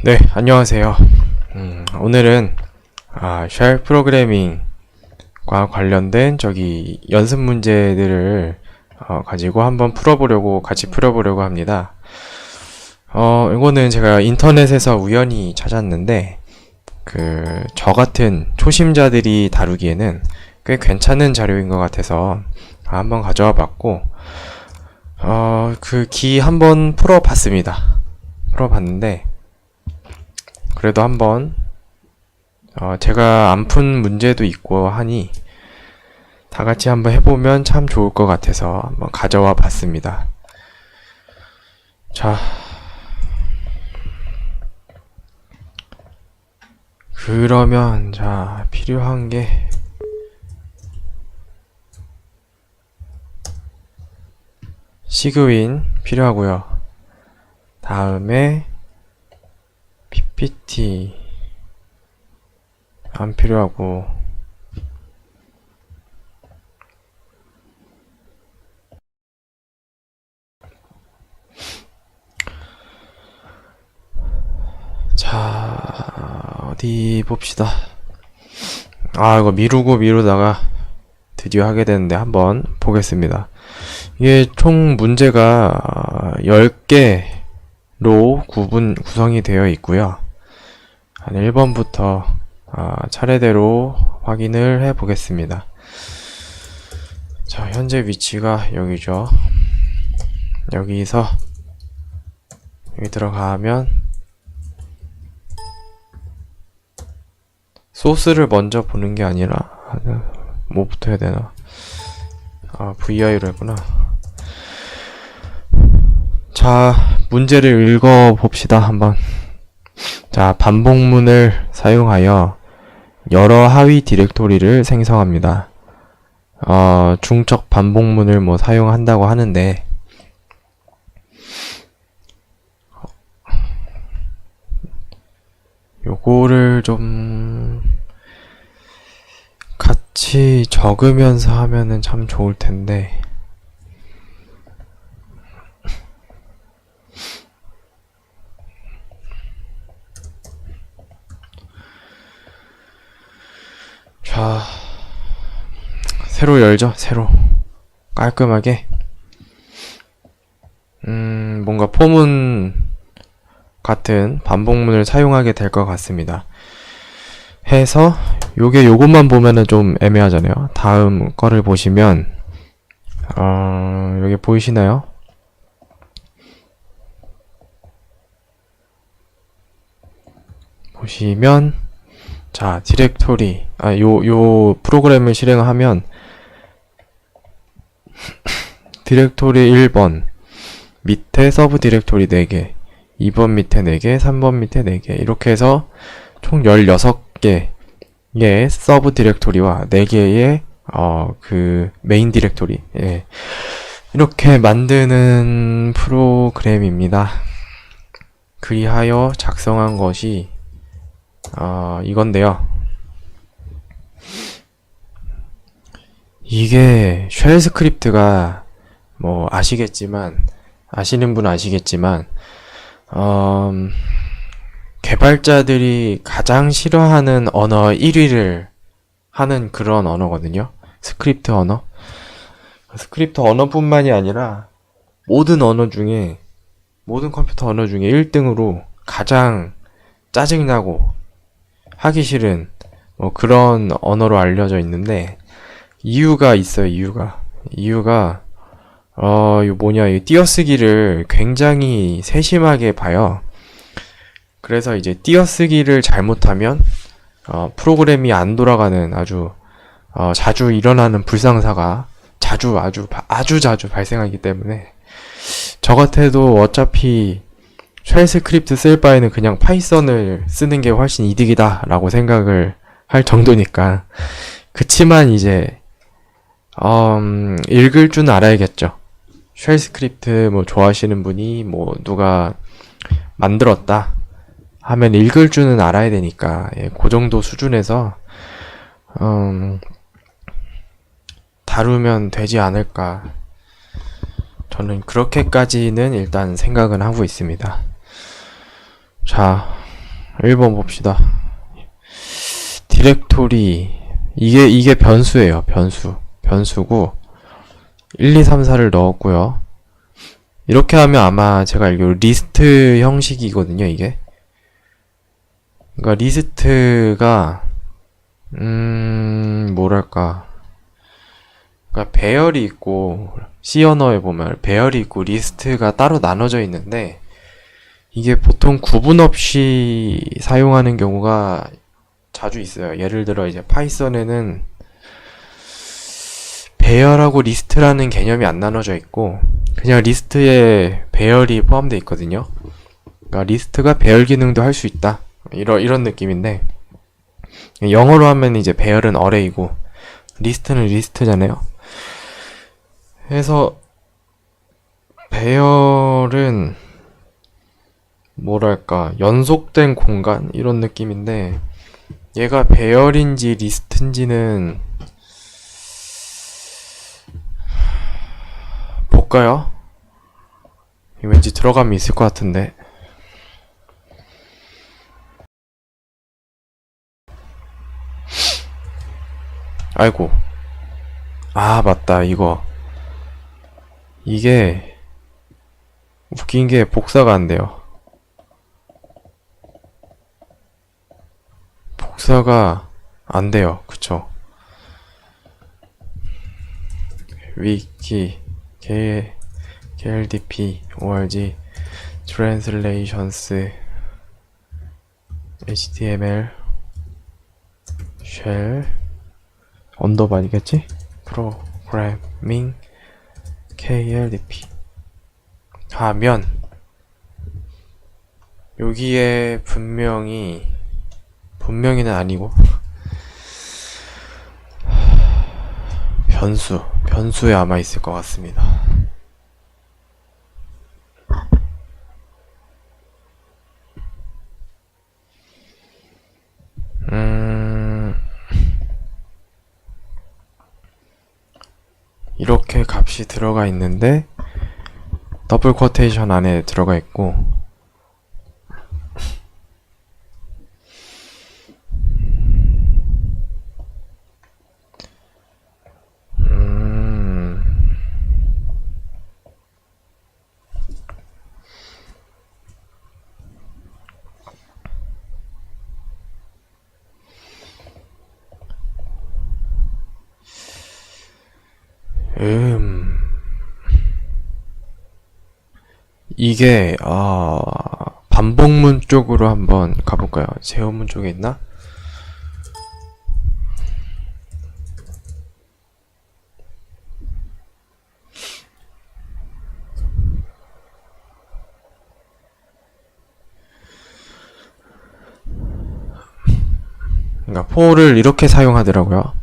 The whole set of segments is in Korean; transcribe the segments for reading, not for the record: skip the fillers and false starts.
네, 안녕하세요. 오늘은 쉘 프로그래밍과 관련된 연습 문제들을 가지고 한번 같이 풀어보려고 합니다. 이거는 제가 인터넷에서 우연히 찾았는데 저 같은 초심자들이 다루기에는 꽤 괜찮은 자료인 것 같아서 한번 가져와 봤고 한번 풀어봤는데 그래도 한번 제가 안 푼 문제도 있고 하니 다 같이 한번 해보면 참 좋을 것 같아서 한번 가져와 봤습니다. 자, 그러면 필요한 게 시그윈 필요하고요. 다음에 PPT 안 필요하고 어디 봅시다. 이거 미루다가 드디어 하게 되는데 한번 보겠습니다. 이게 총 문제가 10개로 구성이 되어 있고요. 한 1번부터 차례대로 확인을 해 보겠습니다. 자, 현재 위치가 여기죠. 여기서 여기 들어가면 소스를 먼저 보는 게 아니라 뭐부터 해야 되나? VI로 했구나. 자, 문제를 읽어 봅시다, 한번. 자, 반복문을 사용하여 여러 하위 디렉토리를 생성합니다. 중적 반복문을 사용한다고 하는데, 요거를 좀 같이 적으면서 하면은 참 좋을 텐데, 자, 새로 열죠. 새로 깔끔하게 뭔가 포문 같은 반복문을 사용하게 될 것 같습니다. 해서 요것만 보면은 좀 애매하잖아요. 다음 거를 보시면 여기 보이시나요? 보시면 자, 디렉토리 요 프로그램을 실행하면 디렉토리 1번 밑에 서브 디렉토리 4개, 2번 밑에 4개, 3번 밑에 4개 이렇게 해서 총 16개의 서브 디렉토리와 4개의 메인 디렉토리, 예, 이렇게 만드는 프로그램입니다. 그리하여 작성한 것이 이건데요. 이게 쉘 스크립트가 아시는 분은 아시겠지만 개발자들이 가장 싫어하는 언어 1위를 하는 그런 언어거든요. 스크립트 언어뿐만이 아니라 모든 컴퓨터 언어 중에 1등으로 가장 짜증나고 하기 싫은 그런 언어로 알려져 있는데, 이유가 있어요. 이유가 이 띄어쓰기를 굉장히 세심하게 봐요. 그래서 이제 띄어쓰기를 잘못하면 프로그램이 안 돌아가는 아주 자주 일어나는 불상사가 아주 자주 발생하기 때문에, 저 같아도 어차피 쉘 스크립트 쓸 바에는 그냥 파이썬을 쓰는 게 훨씬 이득이다 라고 생각을 할 정도니까. 그치만 이제 읽을 줄 알아야겠죠. 쉘 스크립트 좋아하시는 분이 누가 만들었다 하면 읽을 줄은 알아야 되니까, 예, 그 정도 수준에서 다루면 되지 않을까, 저는 그렇게까지는 일단 생각은 하고 있습니다. 자, 1번 봅시다. 디렉토리. 이게 변수예요. 변수고 1, 2, 3, 4를 넣었고요. 이렇게 하면 아마 제가 알기로 리스트 형식이거든요, 이게. 그러니까 리스트가 뭐랄까. 그러니까 배열이 있고 C 언어에 보면 배열이 있고 리스트가 따로 나눠져 있는데 이게 보통 구분 없이 사용하는 경우가 자주 있어요. 예를 들어 이제 파이썬에는 배열하고 리스트라는 개념이 안 나눠져 있고 그냥 리스트에 배열이 포함되어 있거든요. 그러니까 리스트가 배열 기능도 할 수 있다. 이런 느낌인데 영어로 하면 이제 배열은 어레이고 리스트는 리스트잖아요. 그래서 배열은 뭐랄까 연속된 공간 이런 느낌인데 얘가 배열인지 리스트인지는 볼까요? 왠지 들어감이 있을 것 같은데. 아이고. 아, 맞다. 이게 웃긴 게 복사가 안 돼요. 복사가 안 돼요. 그쵸? 위키 KLDP org translations HTML shell 언더바이겠지? 프로그래밍 KLDP 하면 여기에 분명히는 아니고 변수에 아마 있을 것 같습니다. 이렇게 값이 들어가 있는데 더블 쿼테이션 안에 들어가 있고 이게 반복문 쪽으로 한번 가볼까요? 제어문 쪽에 있나? 그러니까 for를 이렇게 사용하더라고요.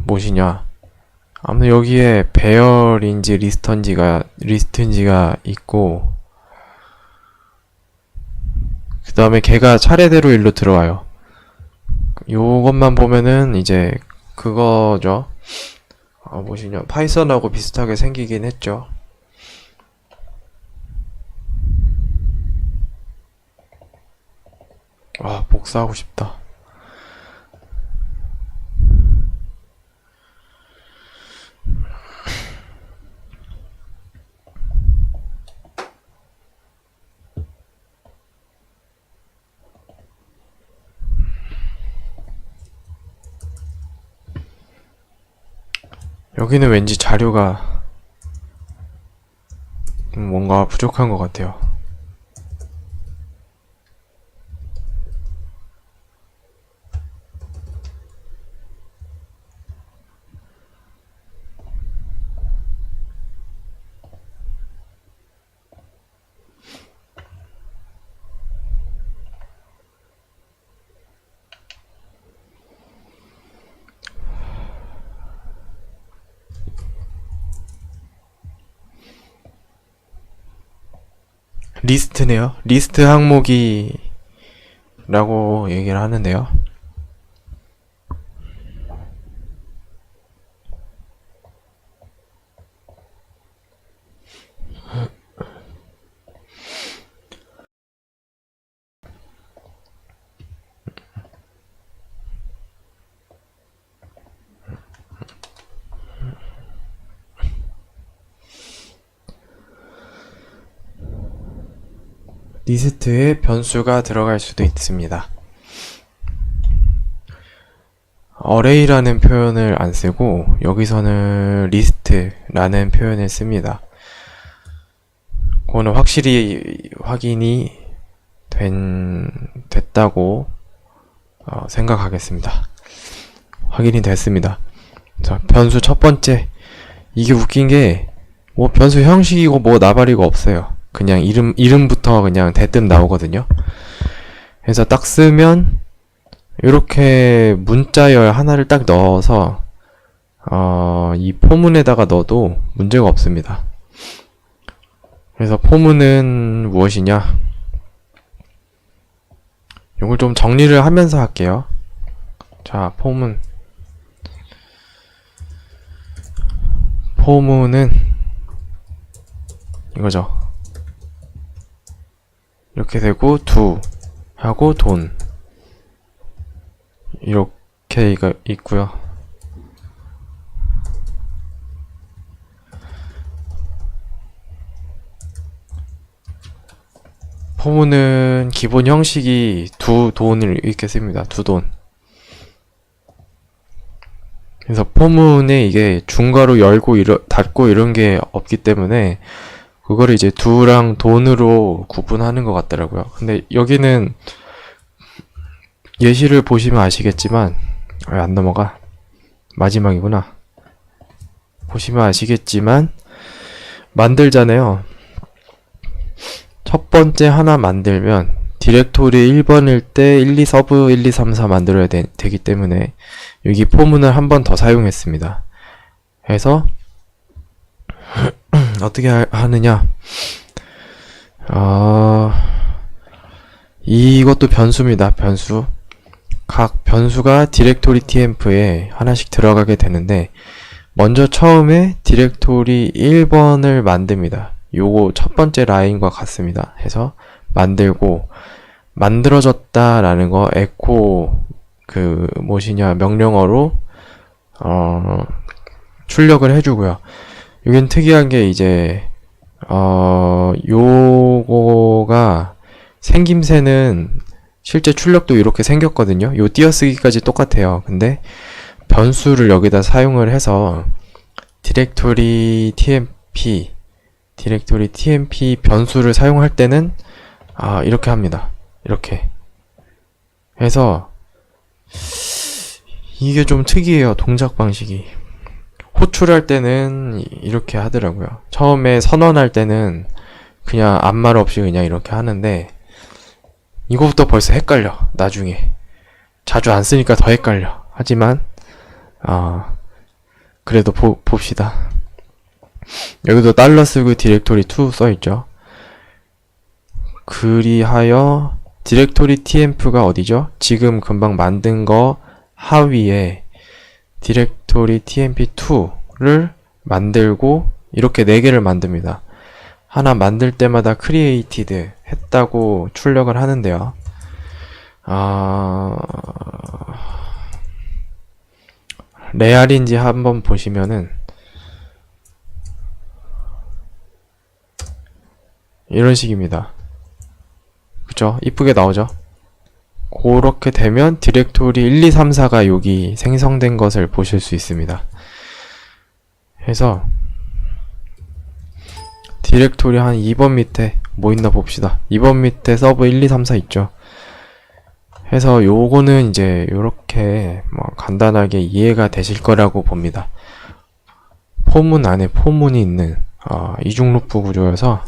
무엇이냐? 아무튼 여기에 배열인지 리스트인지가 있고 그 다음에 걔가 차례대로 일로 들어와요. 요것만 보면은 이제 그거죠. 무엇이냐? 파이썬하고 비슷하게 생기긴 했죠. 복사하고 싶다. 여기는 왠지 자료가 뭔가 부족한 것 같아요. 리스트네요. 리스트 항목이 라고 얘기를 하는데요. 리스트에 변수가 들어갈 수도 있습니다. array라는 표현을 안 쓰고 여기서는 list라는 표현을 씁니다. 그거는 확실히 확인이 됐다고 생각하겠습니다. 확인이 됐습니다. 자, 변수 첫 번째. 이게 웃긴 게 뭐 변수 형식이고 뭐 나발이고 없어요. 그냥 이름부터 그냥 대뜸 나오거든요. 그래서 딱 쓰면 이렇게 문자열 하나를 딱 넣어서 이 포문에다가 넣어도 문제가 없습니다. 그래서 포문은 무엇이냐? 이걸 좀 정리를 하면서 할게요. 자, 포문은 이거죠. 이렇게 되고 두 하고 돈 이렇게 있고요. 포문은 기본 형식이 두 돈을 이렇게 씁니다. 두 돈. 그래서 포문에 이게 중괄호 열고 닫고 이런 게 없기 때문에 그거를 이제 두랑 돈으로 구분하는 것 같더라고요. 근데 여기는 예시를 보시면 아시겠지만 안 넘어가. 마지막이구나. 보시면 아시겠지만 만들잖아요. 첫 번째 하나 만들면 디렉토리 1번일 때 1, 2 서브 1, 2, 3, 4 만들어야 되기 때문에 여기 포문을 한 번 더 사용했습니다. 그래서 어떻게 하느냐? 이것도 변수입니다. 변수. 각 변수가 디렉토리 tmp에 하나씩 들어가게 되는데 먼저 처음에 디렉토리 1번을 만듭니다. 요거 첫 번째 라인과 같습니다. 해서 만들고 만들어졌다라는 거 에코 명령어로 출력을 해주고요. 여긴 특이한 게 이제 요거가 생김새는 실제 출력도 이렇게 생겼거든요. 요 띄어쓰기까지 똑같아요. 근데 변수를 여기다 사용을 해서 디렉토리 tmp 변수를 사용할 때는 이렇게 합니다. 이렇게 해서 이게 좀 특이해요. 동작 방식이. 호출할 때는 이렇게 하더라고요. 처음에 선언할 때는 그냥 아무 말 없이 그냥 이렇게 하는데 이거부터 벌써 헷갈려. 나중에 자주 안 쓰니까 더 헷갈려. 하지만 그래도 봅시다. 여기도 달러 쓰고 디렉토리 2 써있죠. 그리하여 디렉토리 tmp가 어디죠? 지금 금방 만든 거 하위에 디렉토리 tmp2를 만들고 이렇게 4개를 만듭니다. 하나 만들 때마다 created 했다고 출력을 하는데요. 레알인지 한번 보시면은 이런 식입니다. 그쵸? 이쁘게 나오죠? 그렇게 되면 디렉토리 1, 2, 3, 4가 여기 생성된 것을 보실 수 있습니다. 해서 디렉토리 한 2번 밑에 뭐 있나 봅시다. 2번 밑에 서브 1, 2, 3, 4 있죠. 해서 요거는 이제 요렇게 간단하게 이해가 되실 거라고 봅니다. 포문 안에 포문이 있는 이중 루프 구조여서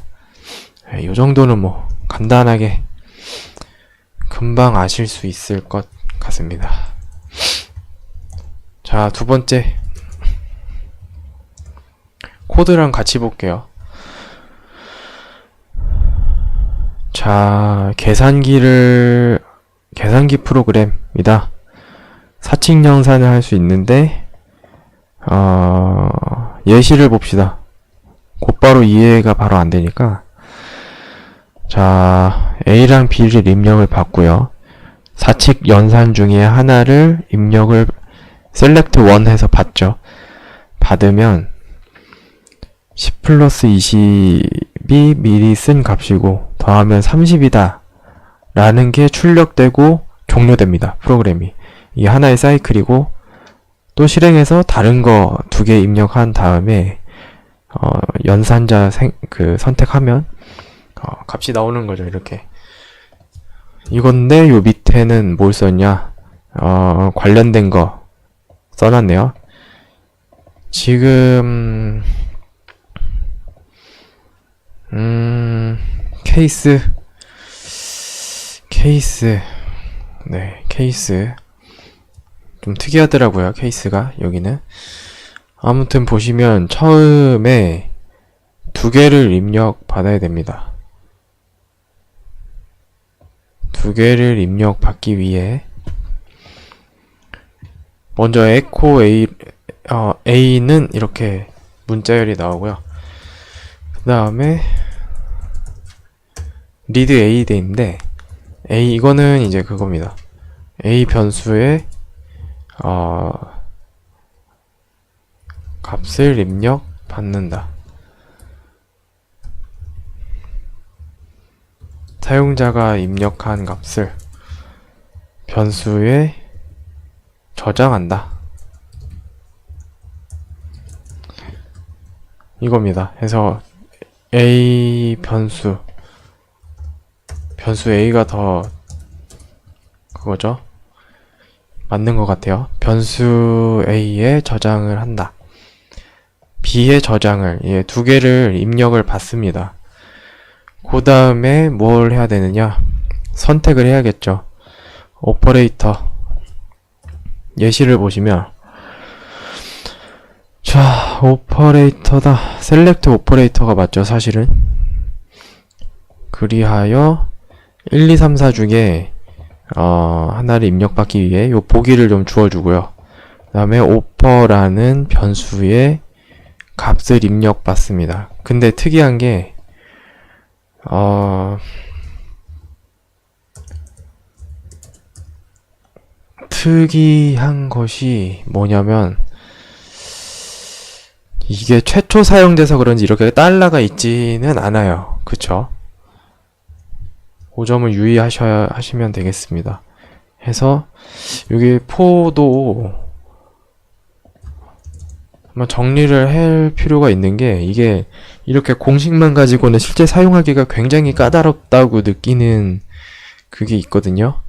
요 정도는 뭐 간단하게 금방 아실 수 있을 것 같습니다. 자, 두 번째 코드랑 같이 볼게요. 자, 계산기 프로그램이다. 사칙 영산을 할 수 있는데 예시를 봅시다. 곧바로 이해가 바로 안 되니까. 자, A랑 B를 입력을 받고요. 사칙 연산 중에 하나를 입력을 select 1 해서 받죠. 받으면 10 플러스 20이 미리 쓴 값이고 더하면 30이다 라는 게 출력되고 종료됩니다. 프로그램이. 이게 하나의 사이클이고, 또 실행해서 다른 거 2개 입력한 다음에 연산자 선택하면 값이 나오는 거죠. 이렇게. 이건데 요 밑에는 뭘 썼냐? 관련된 거 써놨네요. 지금 케이스 네, 케이스 좀 특이하더라고요. 케이스가 여기는. 아무튼 보시면 처음에 2개를 입력 받아야 됩니다. 2개를 입력 받기 위해 먼저 echo A는 이렇게 문자열이 나오고요. 그 다음에 read A 데인데 A 이거는 이제 그겁니다. A 변수에 값을 입력 받는다. 사용자가 입력한 값을 변수에 저장한다. 이겁니다. 그래서 A 변수 A가 더 그거죠. 맞는 것 같아요. 변수 A에 저장을 한다. B에 저장을 2개를 입력을 받습니다. 그 다음에 뭘 해야 되느냐? 선택을 해야겠죠. 오퍼레이터 예시를 보시면 자, 오퍼레이터다. 셀렉트 오퍼레이터가 맞죠, 사실은. 그리하여 1, 2, 3, 4 중에 하나를 입력받기 위해 요 보기를 좀 주어주고요. 그 다음에 오퍼라는 변수에 값을 입력받습니다. 근데 특이한 게 특이한 것이 뭐냐면 이게 최초 사용돼서 그런지 이렇게 달러가 있지는 않아요. 그쵸? 그 점을 유의하시면 되겠습니다. 해서 여기 포도 한번 정리를 할 필요가 있는 게 이게 이렇게 공식만 가지고는 실제 사용하기가 굉장히 까다롭다고 느끼는 그게 있거든요.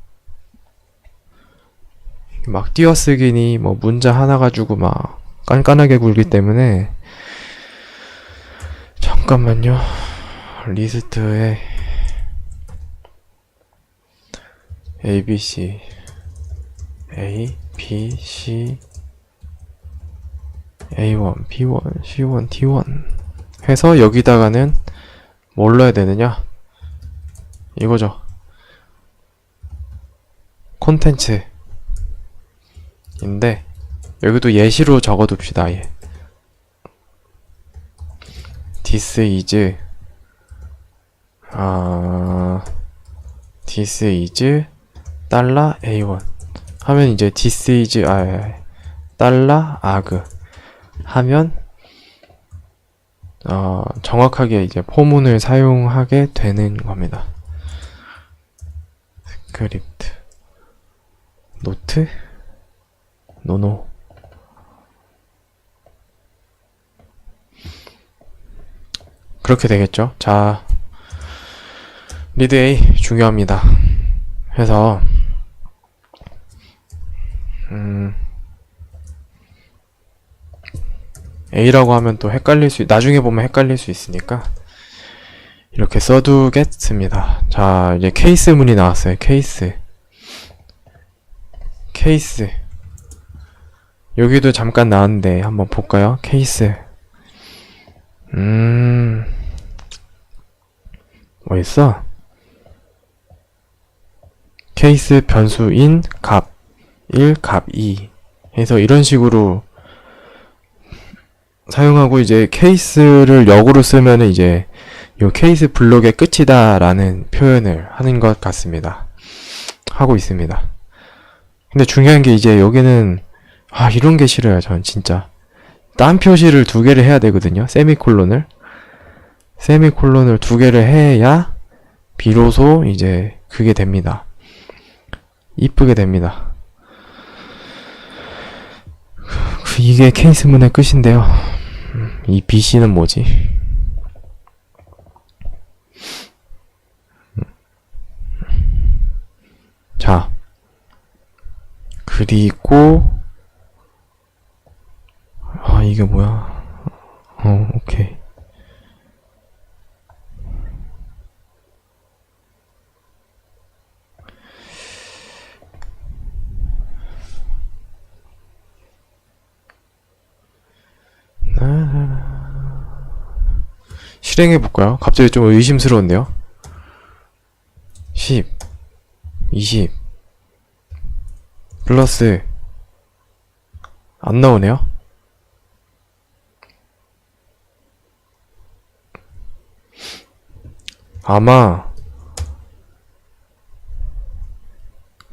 막 띄어쓰기니 뭐 문자 하나 가지고 막 깐깐하게 굴기 때문에 잠깐만요. 리스트에 ABC A, B, C A1, B1, C1, D1 해서 여기다가는 뭘 넣어야 되느냐? 이거죠. 콘텐츠 인데 여기도 예시로 적어둡시다. 예. This is $A1 하면 이제 this is $AG 하면 정확하게 이제 포문을 사용하게 되는 겁니다. 스크립트 노트 노노 그렇게 되겠죠. 자, 리드 A 중요합니다. 해서 A라고 하면 또 나중에 보면 헷갈릴 수 있으니까 이렇게 써두겠습니다. 자, 이제 케이스문이 나왔어요. 케이스 여기도 잠깐 나왔는데 한번 볼까요? 케이스 뭐 있어? 케이스 변수인 값 1, 값 2 해서 이런 식으로 사용하고 이제 케이스를 역으로 쓰면은 이제 요 케이스 블록의 끝이다 라는 표현을 하는 것 같습니다. 하고 있습니다. 근데 중요한 게 이제 여기는 이런 게 싫어요. 전 진짜 딴 표시를 2개를 해야 되거든요. 세미콜론을 2개를 해야 비로소 이제 그게 됩니다. 이쁘게 됩니다. 이게 케이스문의 끝인데요. 이 BC는 뭐지? 자, 그리고 이게 뭐야? 오케이. 실행해볼까요? 갑자기 좀 의심스러운데요? 10, 20, 플러스, 안 나오네요? 아마,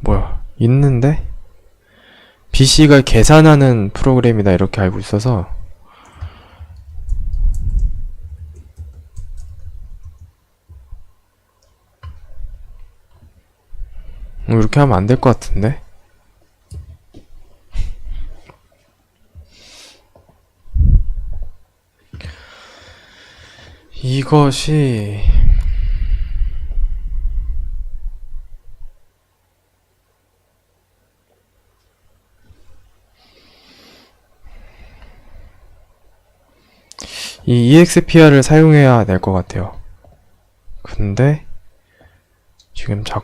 뭐야, 있는데? BC가 계산하는 프로그램이다, 이렇게 알고 있어서, 이렇게 하면 안 될 것 같은데? 이것이 이 EXPR을 사용해야 될 것 같아요. 근데 지금 저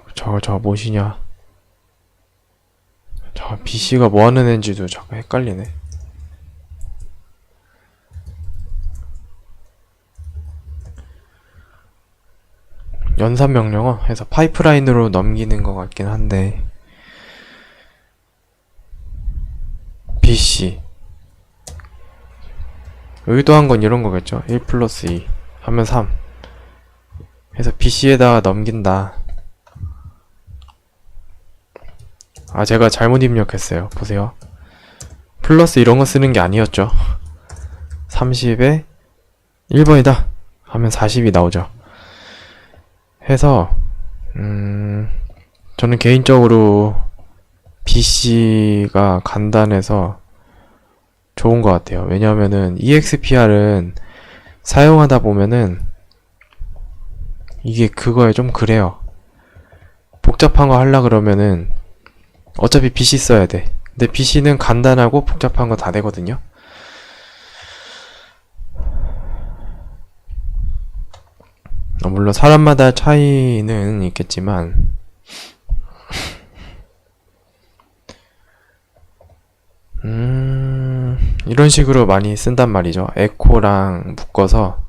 무엇이냐, 저 BC가 뭐하는 앤지도 자꾸 헷갈리네. 연산 명령어 해서 파이프라인으로 넘기는 것 같긴 한데, BC 의도한 건 이런 거겠죠. 1 플러스 2 하면 3 해서 BC에다가 넘긴다. 제가 잘못 입력했어요. 보세요. 플러스 이런 거 쓰는 게 아니었죠. 30에 1번이다 하면 40이 나오죠. 해서 저는 개인적으로 BC가 간단해서 좋은 것 같아요. 왜냐하면은 EXPR은 사용하다 보면은 이게 그거에 좀 그래요. 복잡한 거 하려 그러면은 어차피 BC 써야 돼. 근데 BC는 간단하고 복잡한 거 다 되거든요. 물론 사람마다 차이는 있겠지만 이런 식으로 많이 쓴단 말이죠. 에코랑 묶어서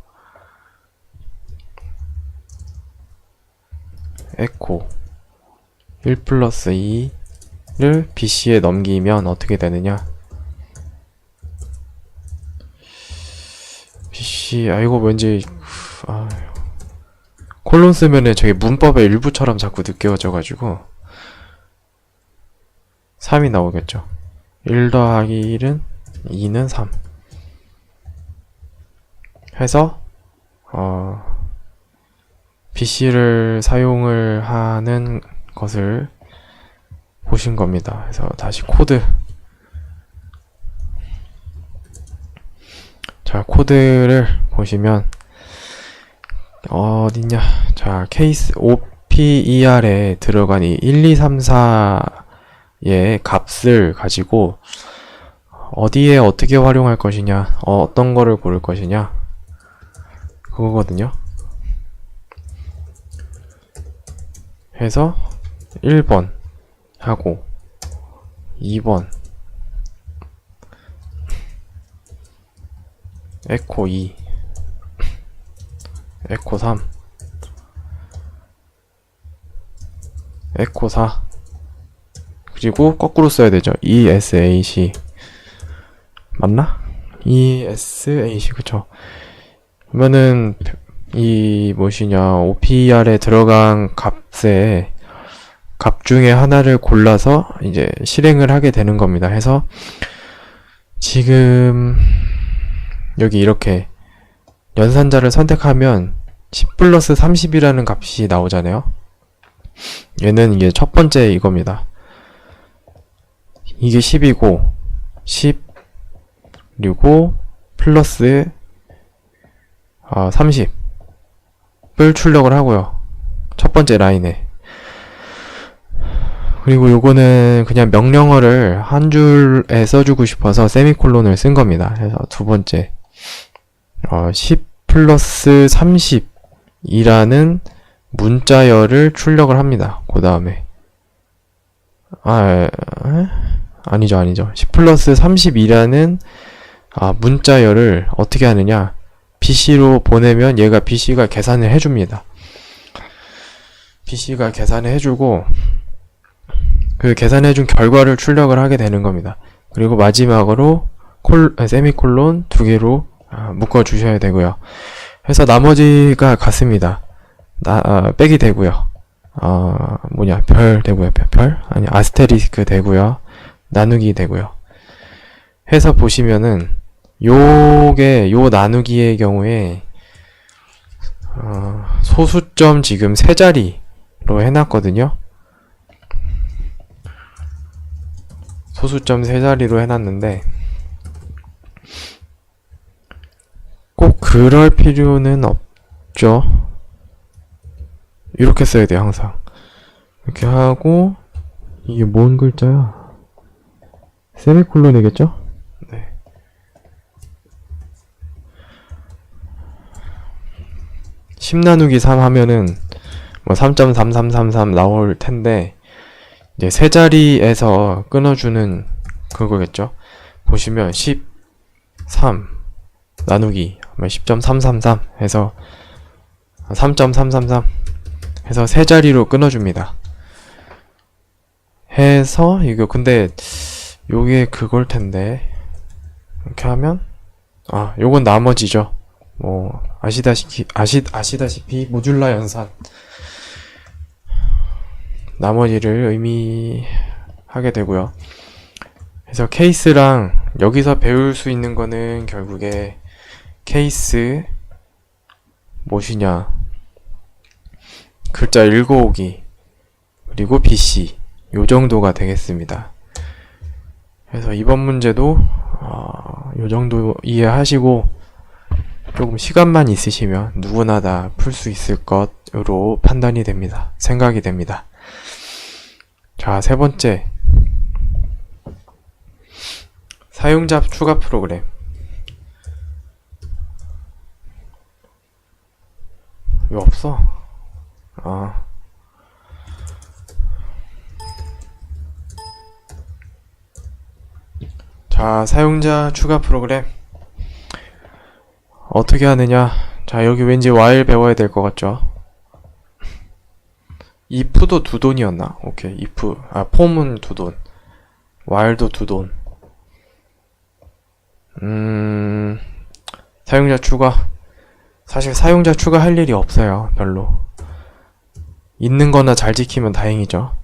에코 1 플러스 2를 BC에 넘기면 어떻게 되느냐. BC 이거 왠지 콜론 쓰면은 저게 문법의 일부처럼 자꾸 느껴져가지고 3이 나오겠죠. 1 더하기 1은 2는 3 해서 BC를 사용을 하는 것을 보신 겁니다. 그래서 다시 코드, 자 코드를 보시면 어딨냐, 자 케이스 OPER에 들어간 이 1, 2, 3, 4의 값을 가지고 어디에 어떻게 활용할 것이냐, 어떤 거를 고를 것이냐, 그거거든요. 해서 1번 하고 2번 에코 2 에코 3 에코 4 그리고 거꾸로 써야 되죠. ESAC 맞나? ESAC 그쵸. 그러면은 이 무엇이냐, OPR에 들어간 값에 값 중에 하나를 골라서 이제 실행을 하게 되는 겁니다. 해서 지금 여기 이렇게 연산자를 선택하면 10 플러스 30이라는 값이 나오잖아요. 얘는 이게 첫 번째 이겁니다. 이게 10이고 10 그리고 플러스 30을 출력을 하고요. 첫 번째 라인에. 그리고 요거는 그냥 명령어를 한 줄에 써주고 싶어서 세미콜론을 쓴 겁니다. 그래서 두 번째 10 플러스 30이라는 문자열을 출력을 합니다. 그 다음에 아니죠. 10 플러스 32라는 문자열을 어떻게 하느냐, BC로 보내면 얘가 BC가 계산을 해줍니다. BC가 계산을 해주고 그 계산해준 결과를 출력을 하게 되는 겁니다. 그리고 마지막으로 세미콜론 두 개로 묶어 주셔야 되고요. 그래서 나머지가 같습니다. 빼기 되고요. 별 되고요. 아스테리스크 되고요. 나누기 되고요. 해서 보시면은 요 나누기의 경우에 소수점 지금 세 자리로 해놨거든요. 소수점 세 자리로 해놨는데 꼭 그럴 필요는 없죠. 이렇게 써야 돼요, 항상. 이렇게 하고, 이게 뭔 글자야? 세미콜론이겠죠? 네. (10 나누기 3) 하면은 뭐 3.3333 나올 텐데, 이제 세 자리에서 끊어주는 그거겠죠? 보시면 13 나누기 10.333 해서 3.333 해서 세 자리로 끊어줍니다. 해서 이거 근데 요게 그걸 텐데 이렇게 하면 요건 나머지죠. 뭐 아시다시피 모듈라 연산 나머지를 의미하게 되고요. 그래서 케이스랑 여기서 배울 수 있는 거는 결국에 케이스 무엇이냐, 글자 읽어오기, 그리고 BC 요 정도가 되겠습니다. 그래서 이번 문제도 요 정도 이해하시고 조금 시간만 있으시면 누구나 다 풀 수 있을 것으로 판단이 됩니다. 생각이 됩니다. 자, 세 번째, 사용자 추가 프로그램. 왜 없어? 자, 사용자 추가 프로그램 어떻게 하느냐. 자, 여기 왠지 while 배워야 될 것 같죠? if도 두 돈이었나? 오케이, if. 폼은 두 돈. while도 두 돈. 사용자 추가. 사실 사용자 추가할 일이 없어요, 별로. 있는 거나 잘 지키면 다행이죠.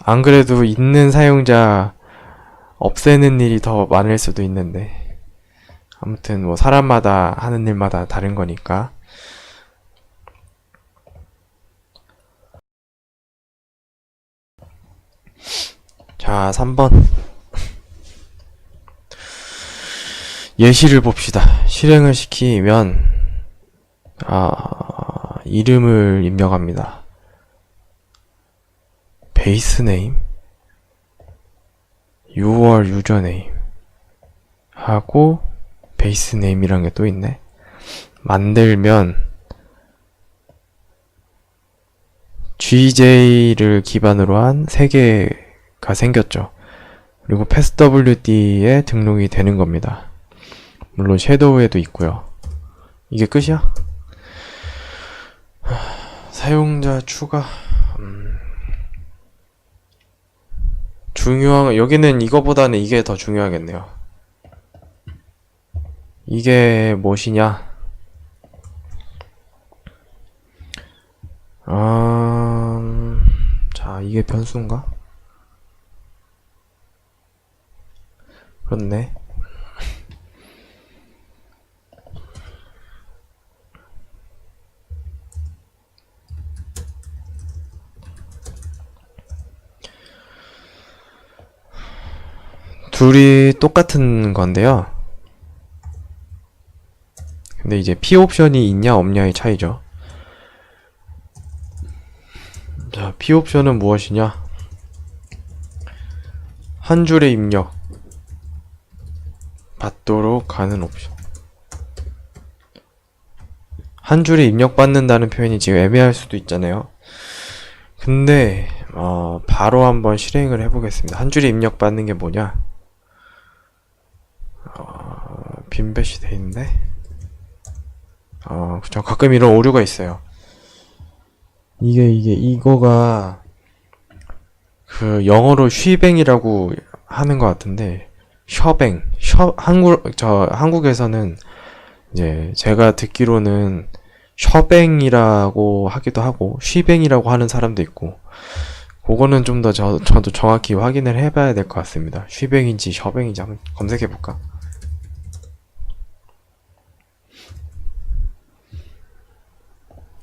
안 그래도 있는 사용자 없애는 일이 더 많을 수도 있는데, 아무튼 뭐 사람마다 하는 일마다 다른 거니까. 자, 3번 예시를 봅시다. 실행을 시키면 이름을 입력합니다. 베이스 네임, your 유저네임 하고 베이스 네임이란 게 또 있네. 만들면 GJ를 기반으로 한 3개가 생겼죠. 그리고 PassWD에 등록이 되는 겁니다. 물론 섀도우에도 있고요. 이게 끝이야? 사용자 추가. 중요한, 여기는 이거보다는 이게 더 중요하겠네요. 이게 무엇이냐? 자, 이게 변수인가? 그렇네. 둘이 똑같은 건데요. 근데 이제 P 옵션이 있냐 없냐의 차이죠. 자, P 옵션은 무엇이냐? 한 줄의 입력 받도록 하는 옵션. 한 줄에 입력받는다는 표현이 지금 애매할 수도 있잖아요. 근데 바로 한번 실행을 해보겠습니다. 한 줄에 입력받는 게 뭐냐? 빈뱃이 돼 있는데, 그쵸. 가끔 이런 오류가 있어요. 이거가 그 영어로 쉬뱅이라고 하는 것 같은데, 한국에서는 이제 제가 듣기로는 셔뱅이라고 하기도 하고 쉬뱅이라고 하는 사람도 있고, 그거는 좀 더 저도 정확히 확인을 해봐야 될 것 같습니다. 쉬뱅인지 셔뱅인지 한번 검색해볼까?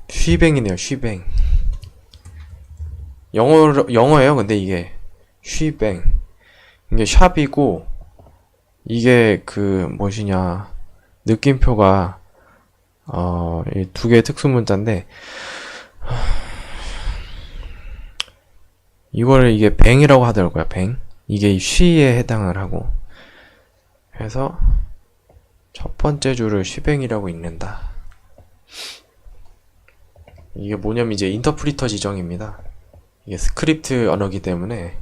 쉬뱅이네요. 쉬뱅. 영어예요. 근데 이게 쉬뱅. 이게 샵이고, 이게 그 무엇이냐, 느낌표가 이 두 개의 특수문자인데, 이거를 이게 뱅이라고 하더라고요. 뱅. 이게 쉬에 해당을 하고, 그래서 첫 번째 줄을 쉬뱅이라고 읽는다. 이게 뭐냐면 이제 인터프리터 지정입니다. 이게 스크립트 언어기 때문에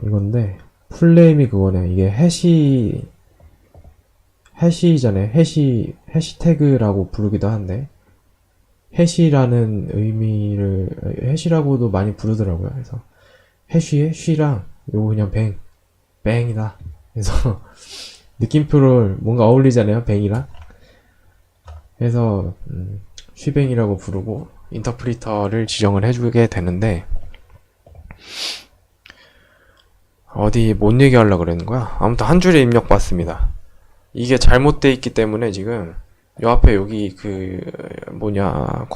이건데 풀네임이 그거네. 이게 해시잖아요. 해시태그라고 부르기도 한데, 해시라는 의미를 해시라고도 많이 부르더라고요. 그래서 해쉬의 쉬랑 요거 그냥 뱅이다. 그래서 느낌표를 뭔가 어울리잖아요. 뱅이랑. 그래서 쉬뱅이라고 부르고 인터프리터를 지정을 해주게 되는데, 어디 뭔 얘기하려고 그러는 거야? 아무튼 한 줄에 입력받습니다. 이게 잘못돼 있기 때문에 지금 요 앞에 여기 그 뭐냐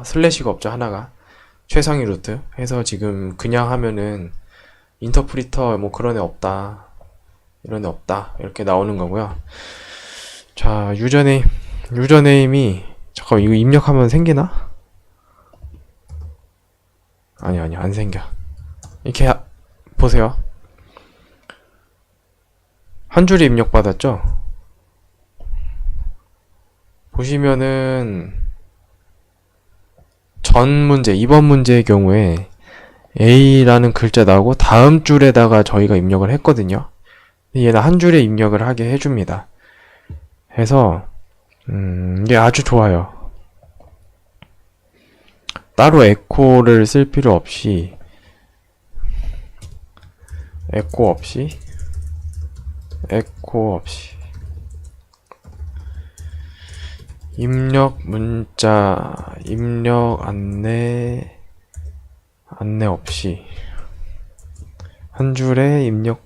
슬래시가 없죠. 하나가 최상위 루트 해서 지금 그냥 하면은 인터프리터 뭐 그런 애 없다, 이런 애 없다 이렇게 나오는 거고요. 자, 유저네임이 잠깐 이거 입력하면 생기나? 아니 안 생겨. 이렇게 보세요. 한 줄이 입력받았죠? 보시면은 이번 문제의 경우에 A라는 글자 나오고 다음 줄에다가 저희가 입력을 했거든요. 얘는 한 줄에 입력을 하게 해줍니다. 해서 이게 아주 좋아요. 따로 에코를 쓸 필요 없이 에코 없이 입력 문자, 입력 안내 없이 한 줄에 입력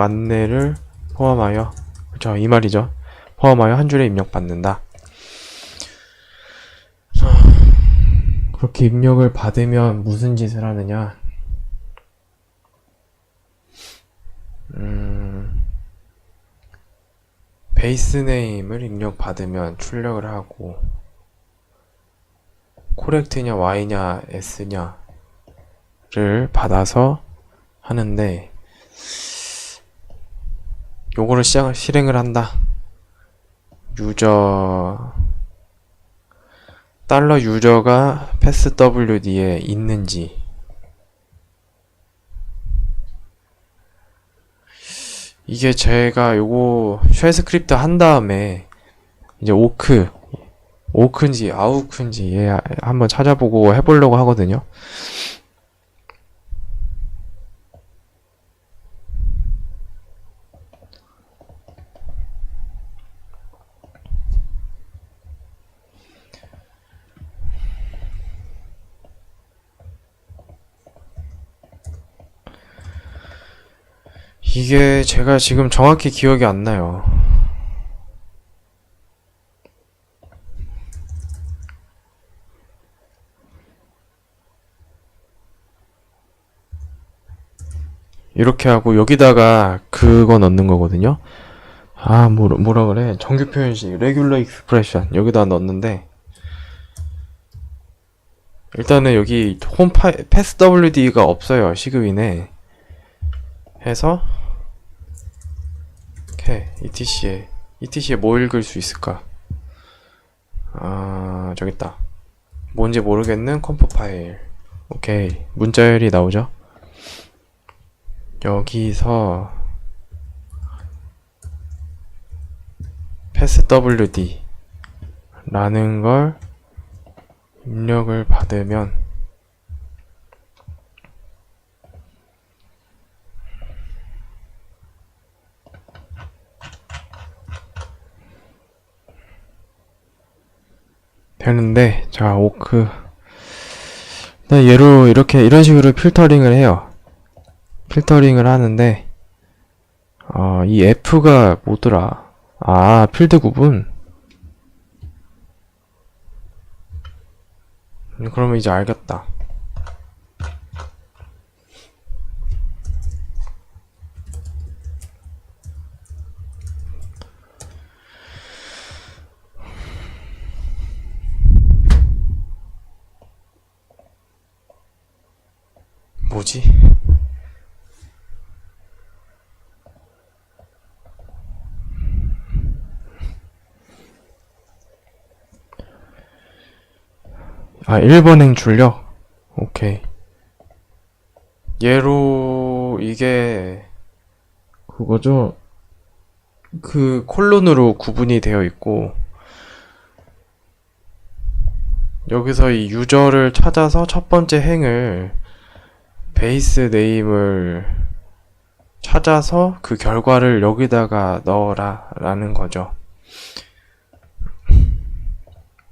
안내를 포함하여, 그쵸, 이 말이죠. 포함하여 한 줄에 입력받는다. 그렇게 입력을 받으면 무슨 짓을 하느냐? 베이스 네임을 입력받으면 출력을 하고, 코렉트냐 Y냐 S냐를 받아서 하는데, 요거를 실행을 한다. $유저가 passwd에 있는지, 이게 제가 요거 쉘 스크립트 한 다음에 이제 오크인지 아우크인지 얘 한번 찾아보고 해보려고 하거든요. 이게 제가 지금 정확히 기억이 안 나요. 이렇게 하고 여기다가 그거 넣는 거거든요. 아, 뭐라 그래? 정규 표현식, 레귤러 익스프레션 여기다 넣는데 일단은 여기 패스 WD가 없어요. 시그윈에. 해서 오케이. ETC에 뭐 읽을 수 있을까? 아, 저기 있다. 뭔지 모르겠는 컴포 파일. 오케이. 문자열이 나오죠? 여기서 패스 WD 라는 걸 입력을 받으면 되는데, 자, 오크. 얘로 이런 식으로 필터링을 해요. 필터링을 하는데, 이 F가 뭐더라? 아, 필드 구분. 그러면 이제 알겠다. 뭐지? 아, 1번행 출력? 오케이. 얘로 이게 그거죠? 그 콜론으로 구분이 되어 있고 여기서 이 유저를 찾아서 첫 번째 행을 베이스 네임을 찾아서 그 결과를 여기다가 넣어라 라는 거죠.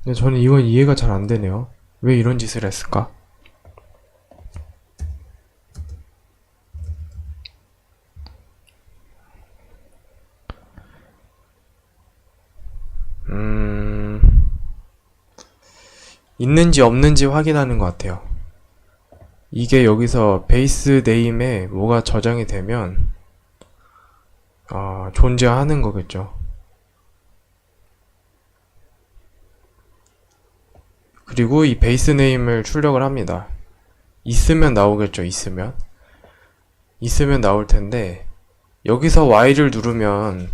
근데 저는 이건 이해가 잘 안 되네요. 왜 이런 짓을 했을까? 있는지 없는지 확인하는 것 같아요. 이게 여기서 베이스 네임에 뭐가 저장이 되면 존재하는 거겠죠. 그리고 이 베이스 네임을 출력을 합니다. 있으면 나오겠죠. 있으면 나올 텐데 여기서 Y를 누르면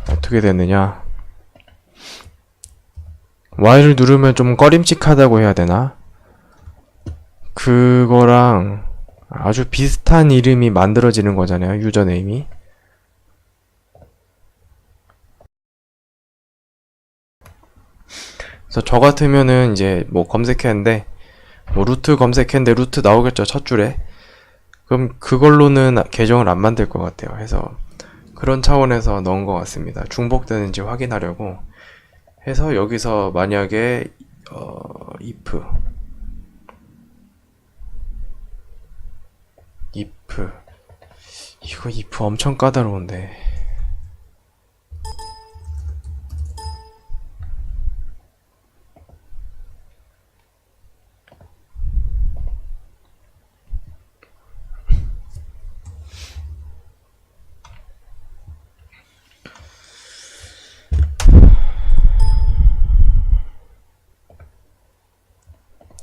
어떻게 되느냐? Y를 누르면 좀 꺼림칙하다고 해야 되나? 그거랑 아주 비슷한 이름이 만들어지는 거잖아요. 유저네임이. 그래서 저 같으면은 이제 뭐 검색했는데 뭐 루트 검색했는데 루트 나오겠죠. 첫 줄에. 그럼 그걸로는 계정을 안 만들 것 같아요. 해서 그런 차원에서 넣은 것 같습니다. 중복되는지 확인하려고 해서 여기서 만약에 if 이거 if 엄청 까다로운데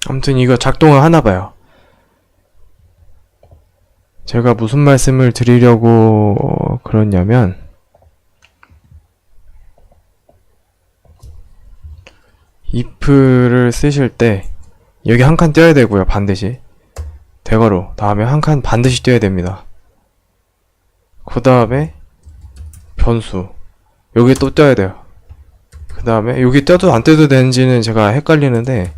아무튼 이거 작동을 하나봐요. 제가 무슨 말씀을 드리려고 그러냐면 if를 쓰실 때 여기 한 칸 띄어야 되고요. 반드시 대괄호 다음에 한 칸 반드시 띄어야 됩니다. 그 다음에 변수 여기 또 띄어야 돼요. 그 다음에 여기 띄어도 안 띄어도 되는지는 제가 헷갈리는데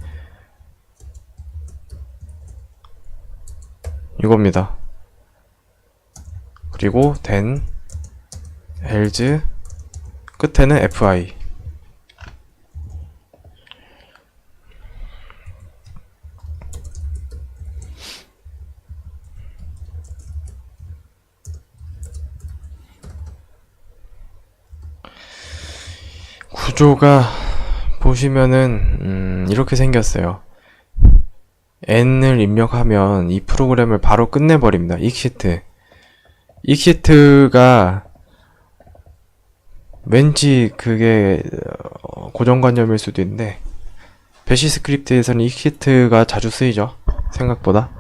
이겁니다. 그리고 then else 끝에는 fi 구조가 보시면은 이렇게 생겼어요. n을 입력하면 이 프로그램을 바로 끝내버립니다. 익시트. 익시트가 왠지 그게 고정관념일 수도 있는데 배시 스크립트에서는 익시트가 자주 쓰이죠. 생각보다.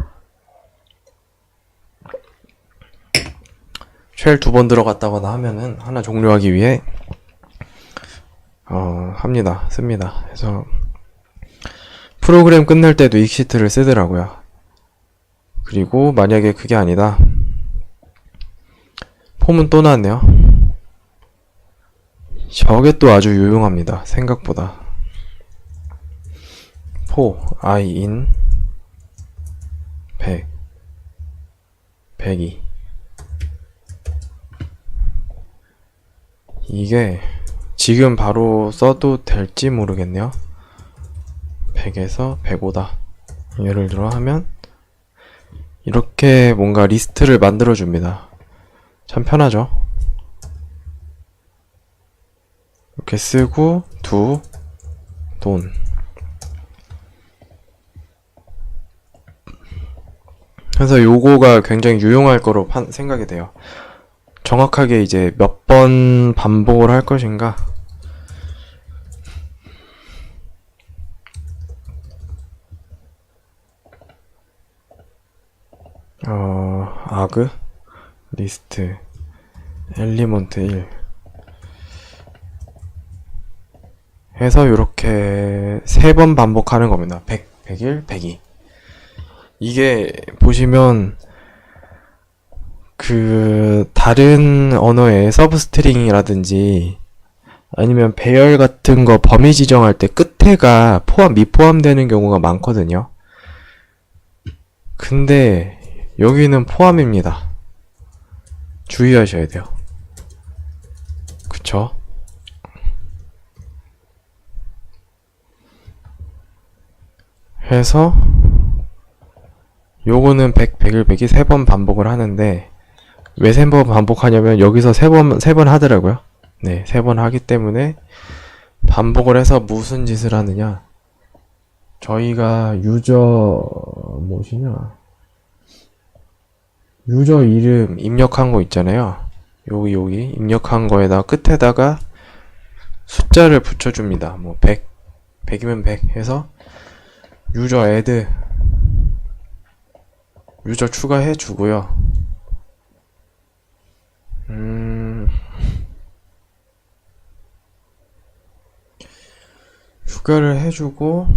쉘 2번 들어갔다거나 하면은 하나 종료하기 위해 씁니다. 그래서 프로그램 끝날 때도 익시트를 쓰더라고요. 그리고 만약에 그게 아니다. 폼은 또 나왔네요. 저게 또 아주 유용합니다. 생각보다. I in 100 102 이게 지금 바로 써도 될지 모르겠네요. 100에서 105다. 예를 들어 하면 이렇게 뭔가 리스트를 만들어 줍니다. 참 편하죠. 이렇게 쓰고 돈 그래서 요거가 굉장히 유용할 거로 생각이 돼요. 정확하게 이제 몇 번 반복을 할 것인가. 아그 리스트 엘리먼트 1 해서 요렇게 3번 반복하는 겁니다. 100, 101, 102. 이게 보시면 그 다른 언어의 서브스트링이라든지 아니면 배열 같은 거 범위 지정할 때 끝에가 미포함되는 경우가 많거든요. 근데 여기는 포함입니다. 주의하셔야 돼요. 그쵸? 해서 요거는 100, 101, 102 3번 반복을 하는데 왜 3번 반복하냐면 여기서 3번 하더라고요. 네, 3번 하기 때문에 반복을 해서 무슨 짓을 하느냐. 저희가 유저 이름 입력한 거 있잖아요. 여기 입력한 거에다 끝에다가 숫자를 붙여줍니다. 뭐 100, 100이면 100 해서 유저 애드 유저 추가해 주고요. 추가를 해주고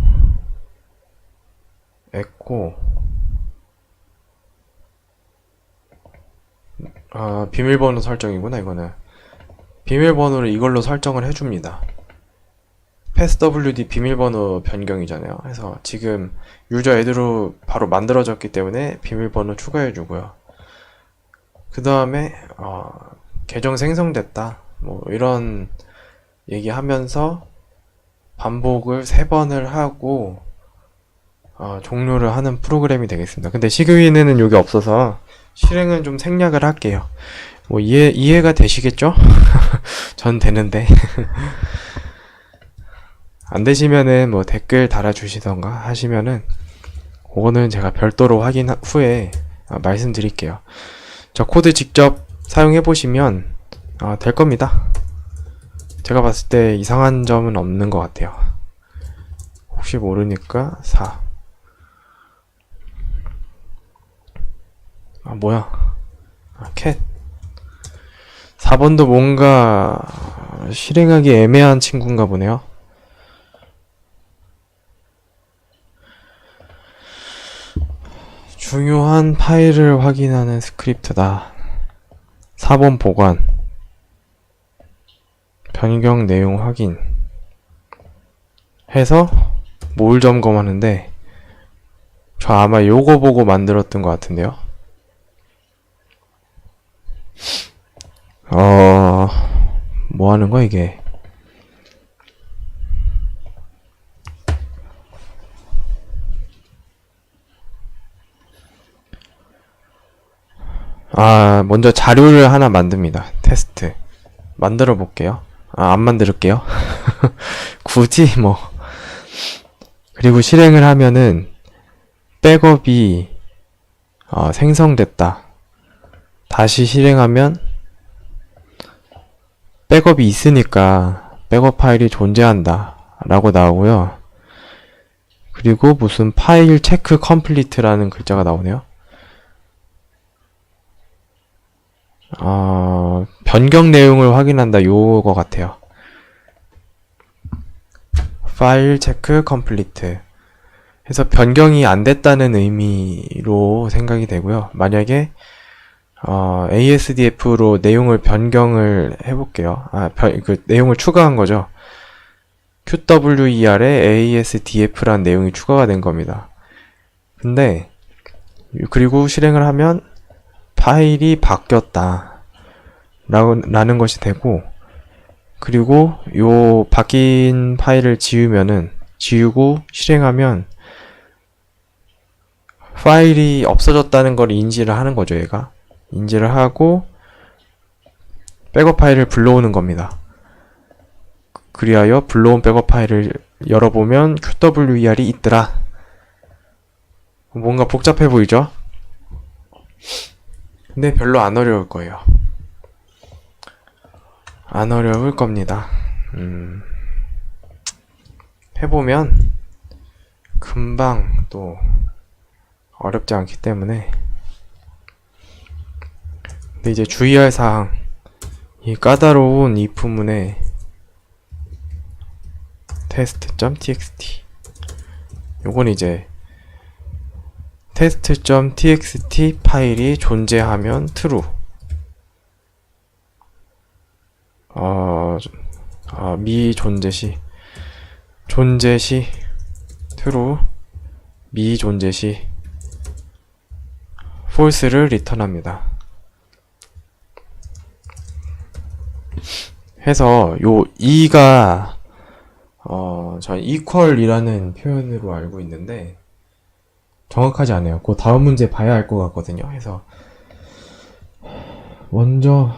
에코 비밀번호 설정이구나. 이거는 비밀번호를 이걸로 설정을 해줍니다. passwd 비밀번호 변경이잖아요. 그래서 지금 유저 애드로 바로 만들어졌기 때문에 비밀번호 추가해주고요. 그 다음에 계정 생성됐다 뭐 이런 얘기하면서 반복을 3번을 하고 종료를 하는 프로그램이 되겠습니다. 근데 시그윈에는 여기 없어서 실행은 좀 생략을 할게요. 뭐 이해가 되시겠죠? 전 되는데 안 되시면은 뭐 댓글 달아주시던가 하시면은 그거는 제가 별도로 확인 후에 말씀드릴게요. 저 코드 직접 사용해 보시면 될 겁니다. 제가 봤을 때 이상한 점은 없는 것 같아요. 혹시 모르니까 4 뭐야 캣 4번도 뭔가 실행하기 애매한 친구인가 보네요. 중요한 파일을 확인하는 스크립트다. 4번 보관 변경 내용 확인 해서 뭘 점검하는데 저 아마 요거 보고 만들었던 것 같은데요. 뭐 하는 거야 이게? 먼저 자료를 하나 만듭니다. 테스트 만들어 볼게요. 안 만들게요. 굳이 뭐. 그리고 실행을 하면은 백업이 생성됐다. 다시 실행하면 백업이 있으니까 백업 파일이 존재한다 라고 나오고요. 그리고 무슨 파일 체크 컴플리트라는 글자가 나오네요. 변경 내용을 확인한다 요거 같아요. 파일 체크 컴플리트 해서 변경이 안 됐다는 의미로 생각이 되고요. 만약에 ASDF로 내용을 변경을 해볼게요. 그 내용을 추가한 거죠. QWER에 ASDF라는 내용이 추가가 된 겁니다. 근데 그리고 실행을 하면 파일이 바뀌었다 라는 것이 되고, 그리고 요 바뀐 파일을 지우고 실행하면 파일이 없어졌다는 걸 인지를 하는 거죠. 얘가 인지를 하고 백업 파일을 불러오는 겁니다. 그리하여 불러온 백업 파일을 열어보면 QWER이 있더라. 뭔가 복잡해 보이죠? 근데 별로 안 어려울 거예요. 안 어려울 겁니다. 해보면 금방 또 어렵지 않기 때문에. 근데 이제 주의할 사항, 이 까다로운 if문의 test.txt, 요건 이제 test.txt 파일이 존재하면 true, 존재 시 true, 미존재 시 false를 리턴합니다. 해서 요 e가 전 equal이라는 표현으로 알고 있는데 정확하지 않아요. 그 다음 문제 봐야 알 것 같거든요. 해서 먼저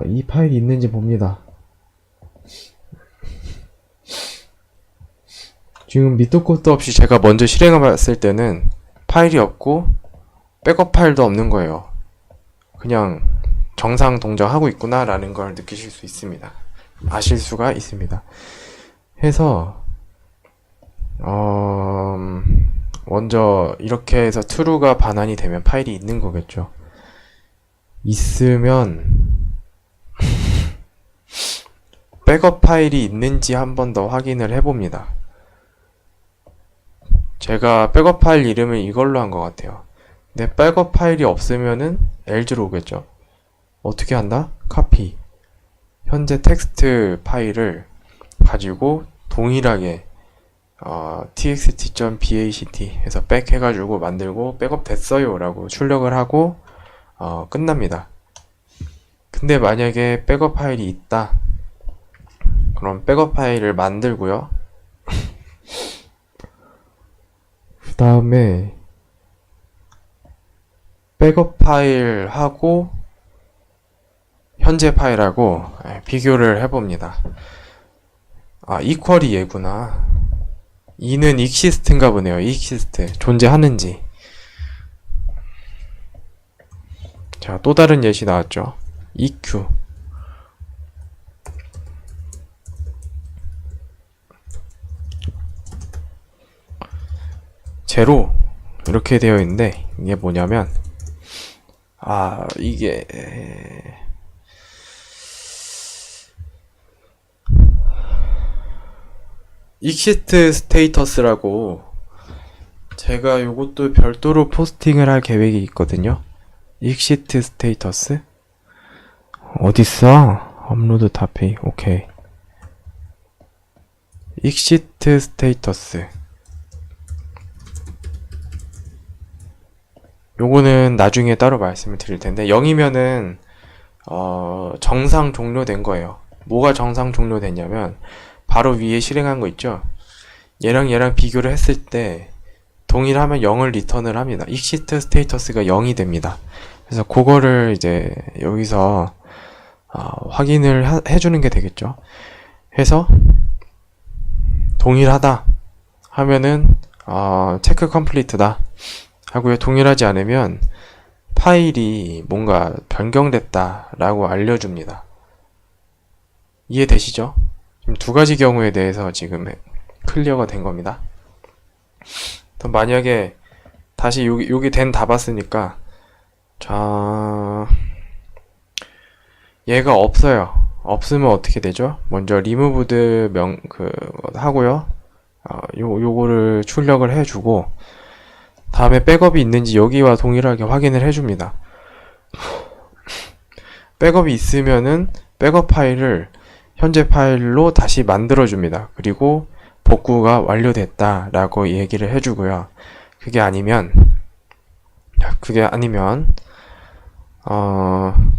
이 파일이 있는지 봅니다. 지금 밑도 끝도 없이 제가 먼저 실행해봤을 때는 파일이 없고 백업 파일도 없는 거예요. 그냥 정상 동작하고 있구나 라는 걸 느끼실 수 있습니다. 아실 수가 있습니다. 해서 먼저 이렇게 해서 true가 반환이 되면 파일이 있는 거겠죠. 있으면 백업 파일이 있는지 한 번 더 확인을 해봅니다. 제가 백업 파일 이름을 이걸로 한 것 같아요. 근데 백업 파일이 없으면은 LG로 오겠죠. 어떻게 한다? copy. 현재 텍스트 파일을 가지고 동일하게 txt.bat 해서 백 해가지고 만들고 백업 됐어요 라고 출력을 하고 끝납니다. 근데 만약에 백업 파일이 있다, 그럼 백업 파일을 만들고요. 그 다음에 백업 파일하고 현재 파일하고 비교를 해봅니다. equal이 얘구나. e는 exist인가 보네요. exist, 존재하는지. 자, 또 다른 예시 나왔죠. eq. 제로 이렇게 되어 있는데 이게 뭐냐면 이게 exist 스테이터스라고 제가 요것도 별도로 포스팅을 할 계획이 있거든요. exist 스테이터스 어딨어? 업로드 타페이. 오케이. exist 스테이터스 요거는 나중에 따로 말씀을 드릴 텐데 0이면은 정상 종료된 거예요. 뭐가 정상 종료됐냐면 바로 위에 실행한 거 있죠. 얘랑 비교를 했을 때 동일하면 0을 리턴을 합니다. exist 스테이터스가 0이 됩니다. 그래서 그거를 이제 여기서 확인을 해주는 게 되겠죠. 해서 동일하다 하면은 체크 컴플리트다. 하고요. 동일하지 않으면 파일이 뭔가 변경됐다 라고 알려줍니다. 이해되시죠? 지금 두 가지 경우에 대해서 지금 클리어가 된 겁니다. 그럼 만약에 다시 여기 된 다 봤으니까 자 얘가 없어요. 없으면 어떻게 되죠? 먼저 removed 하고요. 요거를 출력을 해주고 다음에 백업이 있는지 여기와 동일하게 확인을 해줍니다. 백업이 있으면은 백업 파일을 현재 파일로 다시 만들어줍니다. 그리고 복구가 완료됐다 라고 얘기를 해주고요. 그게 아니면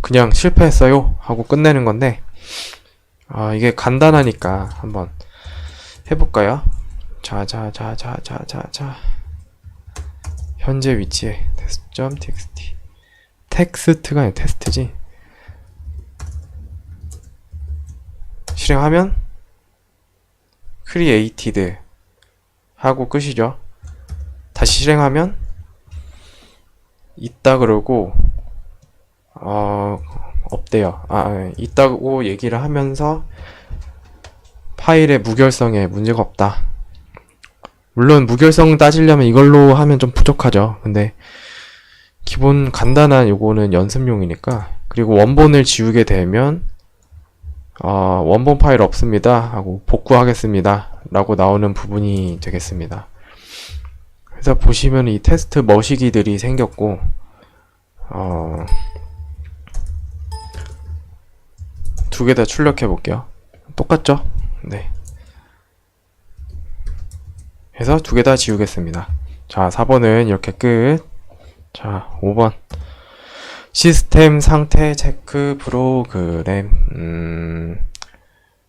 그냥 실패했어요 하고 끝내는 건데 이게 간단하니까 한번 해볼까요? 자 현재 위치에 test.txt 텍스트가 아니라 테스트지. 실행하면 created 하고 끝이죠. 다시 실행하면 있다 그러고 없대요. 있다고 얘기를 하면서 파일의 무결성에 문제가 없다. 물론 무결성 따지려면 이걸로 하면 좀 부족하죠. 근데 기본 간단한 요거는 연습용이니까. 그리고 원본을 지우게 되면 원본 파일 없습니다 하고 복구하겠습니다 라고 나오는 부분이 되겠습니다. 그래서 보시면 이 테스트 머시기들이 생겼고 두 개 다 출력해 볼게요. 똑같죠? 네. 해서 두 개 다 지우겠습니다. 자, 4번은 이렇게 끝. 자, 5번. 시스템 상태 체크 프로그램.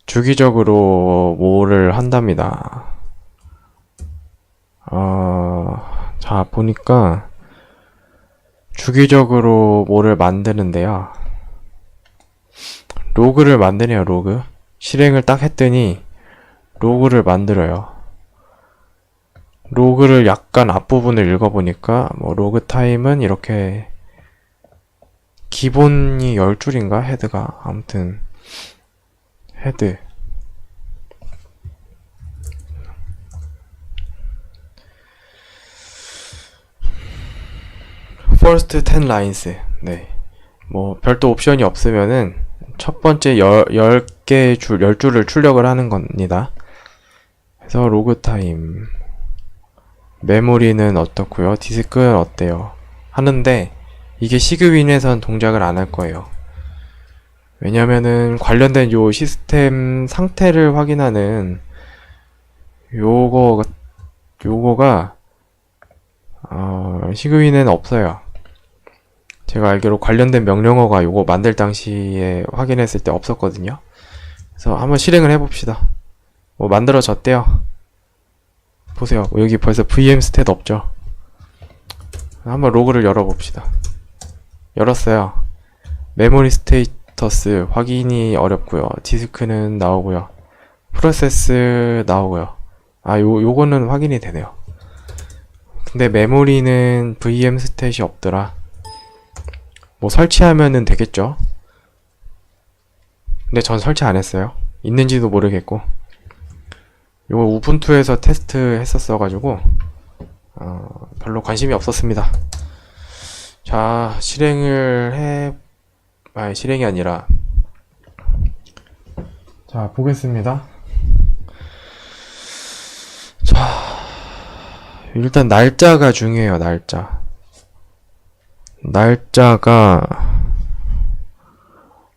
주기적으로 뭐를 한답니다. 자, 보니까 주기적으로 뭐를 만드는데요. 로그를 만드네요, 로그. 실행을 딱 했더니 로그를 만들어요. 로그를 약간 앞부분을 읽어보니까 로그 타임은 이렇게 기본이 10줄인가? 헤드가 아무튼 헤드 first 10 lines. 네. 별도 옵션이 없으면은 첫 번째 10개의 10줄을 출력을 하는 겁니다. 그래서 로그 타임 메모리는 어떻고요? 디스크는 어때요? 하는데 이게 시그윈에선 동작을 안 할 거예요. 왜냐면은 관련된 요 시스템 상태를 확인하는 요거가 시그윈에는 없어요. 제가 알기로 관련된 명령어가 요거 만들 당시에 확인했을 때 없었거든요. 그래서 한번 실행을 해봅시다. 만들어졌대요. 보세요. 여기 벌써 VM 스탯 없죠? 한번 로그를 열어봅시다. 열었어요. 메모리 스테이터스 확인이 어렵고요. 디스크는 나오고요. 프로세스 나오고요. 요거는 확인이 되네요. 근데 메모리는 VM 스탯이 없더라. 설치하면은 되겠죠? 근데 전 설치 안 했어요. 있는지도 모르겠고. 요거 우분투에서 테스트 했었어가지고 별로 관심이 없었습니다. 자, 실행이 아니라 자, 보겠습니다. 자, 일단 날짜가 중요해요. 날짜가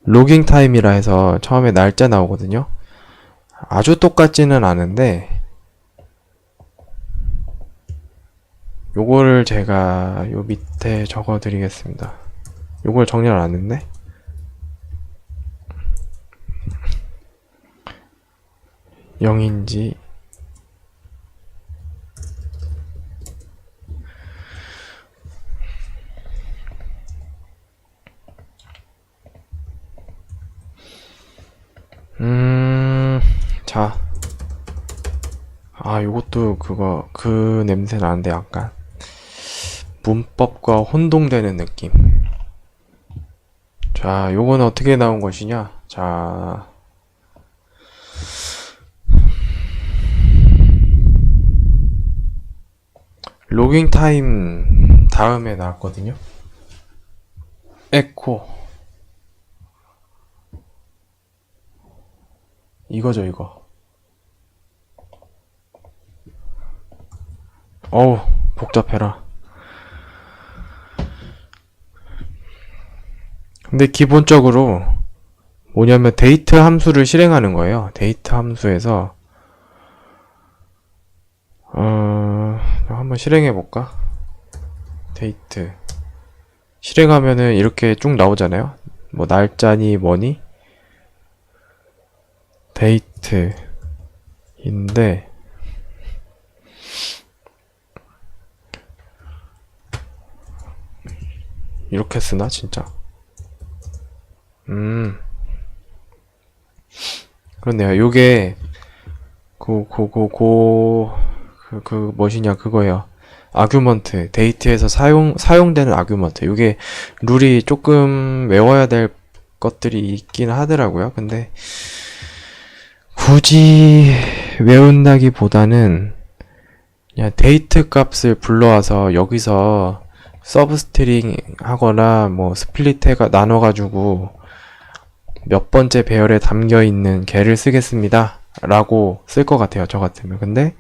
로깅 타임이라 해서 처음에 날짜 나오거든요. 아주 똑같지는 않은데 요거를 제가 요 밑에 적어 드리겠습니다. 요걸 정리를 안 했네. 영인지 자, 요것도 그 냄새 나는데 약간 문법과 혼동되는 느낌. 자, 요거는 어떻게 나온 것이냐? 자, 로깅 타임 다음에 나왔거든요. 에코. 이거죠, 이거. 어우, 복잡해라. 근데 기본적으로 뭐냐면 데이트 함수를 실행하는 거예요. 데이트 함수에서 한번 실행해 볼까? 데이트 실행하면은 이렇게 쭉 나오잖아요. 뭐 날짜니 뭐니? 데이트인데 이렇게 쓰나 진짜? 그렇네요. 요게 뭐시냐 그거예요. 아규먼트 데이트에서 사용되는 아규먼트. 요게 룰이 조금 외워야 될 것들이 있긴 하더라고요. 근데 굳이 외운다기보다는 그냥 데이트 값을 불러와서 여기서 서브스트링 하거나 뭐 스플릿 해가 나눠가지고 몇 번째 배열에 담겨있는 개를 쓰겠습니다 라고 쓸 것 같아요, 저 같으면. 근데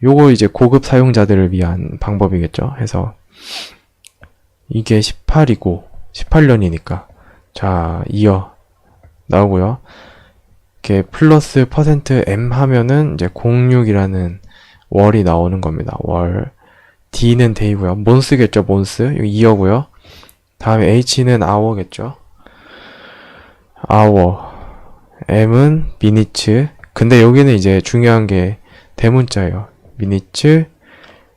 요거 이제 고급 사용자들을 위한 방법이겠죠. 해서 이게 18이고 18년이니까 자 이어 나오고요. 이렇게 플러스 퍼센트 %m 하면은 이제 06이라는 월이 나오는 겁니다. 월. D는 데이고요. 몬스겠죠, 몬스. 여기 이어고요. 다음에 H는 아워겠죠. 아워. M은 미니츠. 근데 여기는 이제 중요한 게 대문자예요. 미니츠,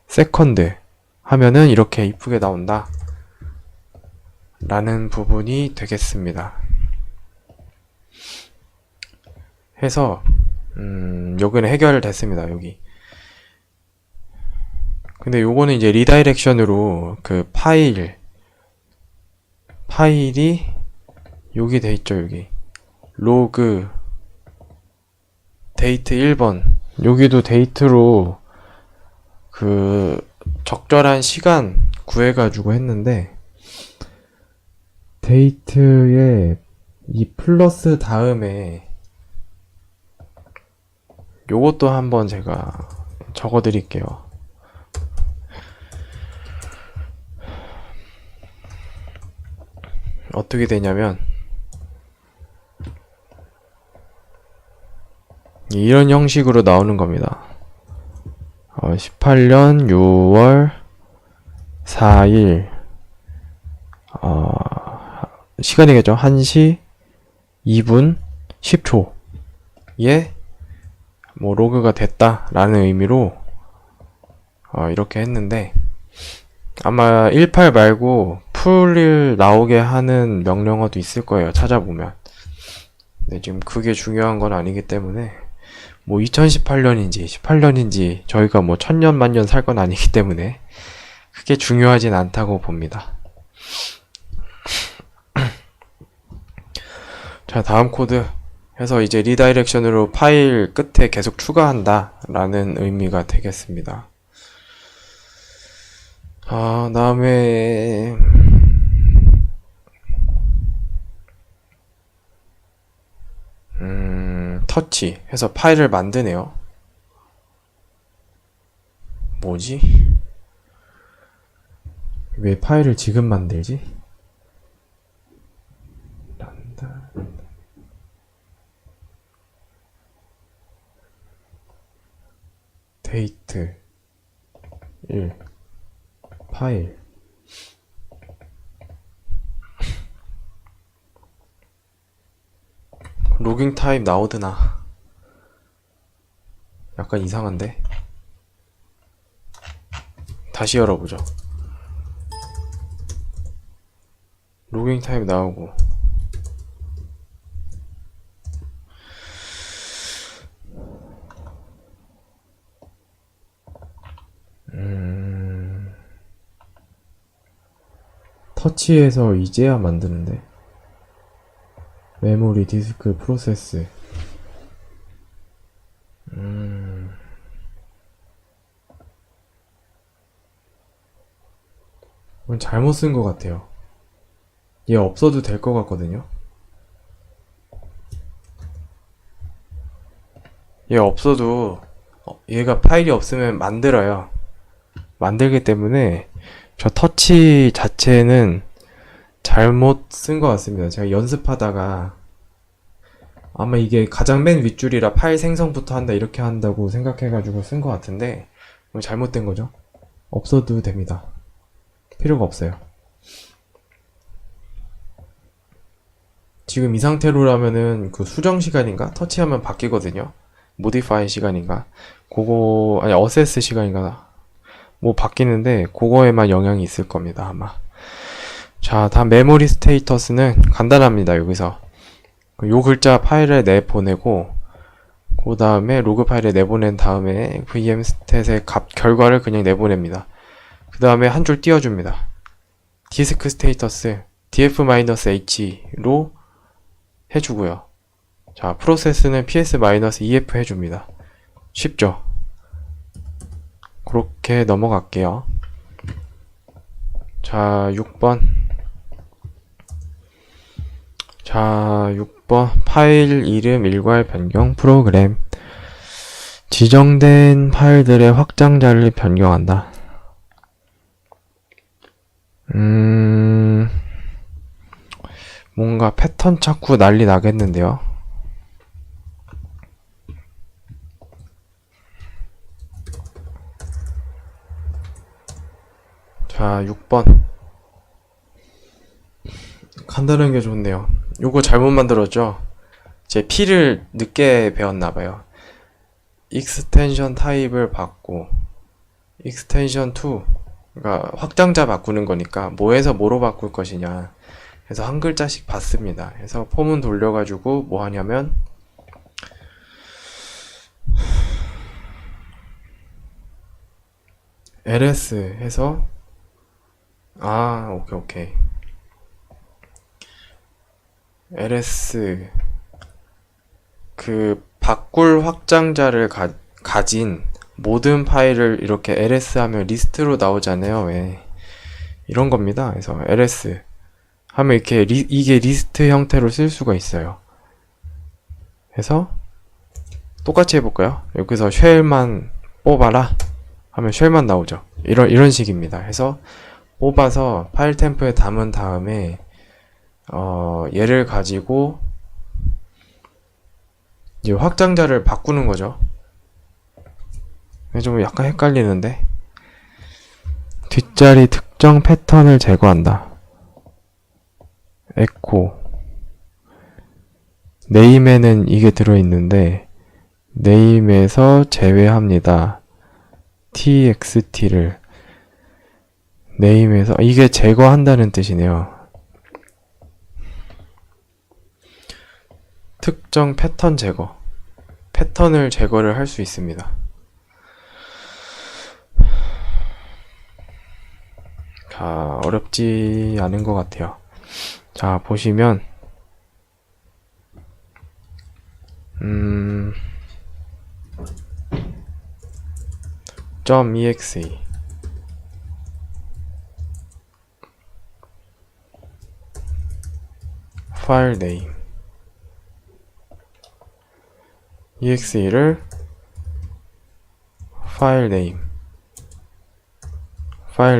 세컨드 하면은 이렇게 이쁘게 나온다. 라는 부분이 되겠습니다. 해서 여기는 해결됐습니다. 여기. 근데 요거는 이제 리다이렉션으로 그 파일이 여기 돼 있죠. 여기 로그 데이트 1번 여기도 데이트로 그 적절한 시간 구해가지고 했는데 데이트에 이 플러스 다음에 요것도 한번 제가 적어 드릴게요. 어떻게 되냐면 이런 형식으로 나오는 겁니다. 18년 6월 4일 시간이겠죠. 1시 2분 10초에 뭐 로그가 됐다라는 의미로 이렇게 했는데 아마 18 말고 풀을 나오게 하는 명령어도 있을 거예요. 찾아보면. 근데 지금 그게 중요한 건 아니기 때문에 뭐 2018년인지 18년인지 저희가 뭐 천년 만년 살 건 아니기 때문에 크게 중요하진 않다고 봅니다. 자, 다음 코드 해서 이제 리다이렉션으로 파일 끝에 계속 추가한다 라는 의미가 되겠습니다. 다음에 터치 해서 파일을 만드네요. 뭐지? 왜 파일을 지금 만들지? 데이트 1 파일 로깅 타입 나오드나 약간 이상한데 다시 열어보죠. 로깅 타입 나오고 터치해서 이제야 만드는데. 메모리, 디스크, 프로세스. 이건 잘못 쓴 것 같아요. 얘 없어도 될 것 같거든요. 얘 없어도 얘가 파일이 없으면 만들어요. 만들기 때문에 저 터치 자체는 잘못 쓴 것 같습니다. 제가 연습하다가 아마 이게 가장 맨 윗줄이라 파일 생성부터 한다 이렇게 한다고 생각해가지고 쓴 것 같은데 잘못된 거죠. 없어도 됩니다. 필요가 없어요. 지금 이 상태로라면은 그 수정 시간인가? 터치하면 바뀌거든요. 모디파이 시간인가? 그거 아니 어세스 시간인가? 뭐 바뀌는데 그거에만 영향이 있을 겁니다 아마. 자, 다음 메모리 스테이터스는 간단합니다. 여기서 요 글자 파일에 내보내고 그 다음에 로그 파일에 내보낸 다음에 VM 스탯의 결과를 그냥 내보냅니다. 그 다음에 한 줄 띄워줍니다. 디스크 스테이터스 df-h로 해주고요. 자, 프로세스는 ps-ef 해줍니다. 쉽죠? 그렇게 넘어갈게요. 자, 6번. 자, 6번. 파일 이름 일괄 변경 프로그램. 지정된 파일들의 확장자를 변경한다. 뭔가 패턴 찾고 난리 나겠는데요. 자, 6번. 간단한 게 좋네요. 요거 잘못 만들었죠? 제 P를 늦게 배웠나봐요. 익스텐션 타입을 받고, 익스텐션 2, 그러니까 확장자 바꾸는 거니까 뭐에서 뭐로 바꿀 것이냐. 그래서 한 글자씩 받습니다. 그래서 폼은 돌려가지고 뭐 하냐면, ls 해서, 오케이. ls 그 바꿀 확장자를 가진 모든 파일을 이렇게 ls 하면 리스트로 나오잖아요. 왜 이런 겁니다. 그래서 ls 하면 이렇게 이게 리스트 형태로 쓸 수가 있어요. 그래서 똑같이 해볼까요? 여기서 쉘만 뽑아라 하면 쉘만 나오죠. 이런 식입니다. 해서 뽑아서 파일 템포에 담은 다음에 얘를 가지고 이제 확장자를 바꾸는 거죠. 좀 약간 헷갈리는데, 뒷자리 특정 패턴을 제거한다. 에코 네임에는 이게 들어있는데 네임에서 제외합니다. txt를 네임에서 이게 제거한다는 뜻이네요. 특정 패턴 제거, 패턴을 제거를 할 수 있습니다. 자, 어렵지 않은 것 같아요. 자, 보시면 .exe 파일 네임 exe를 파일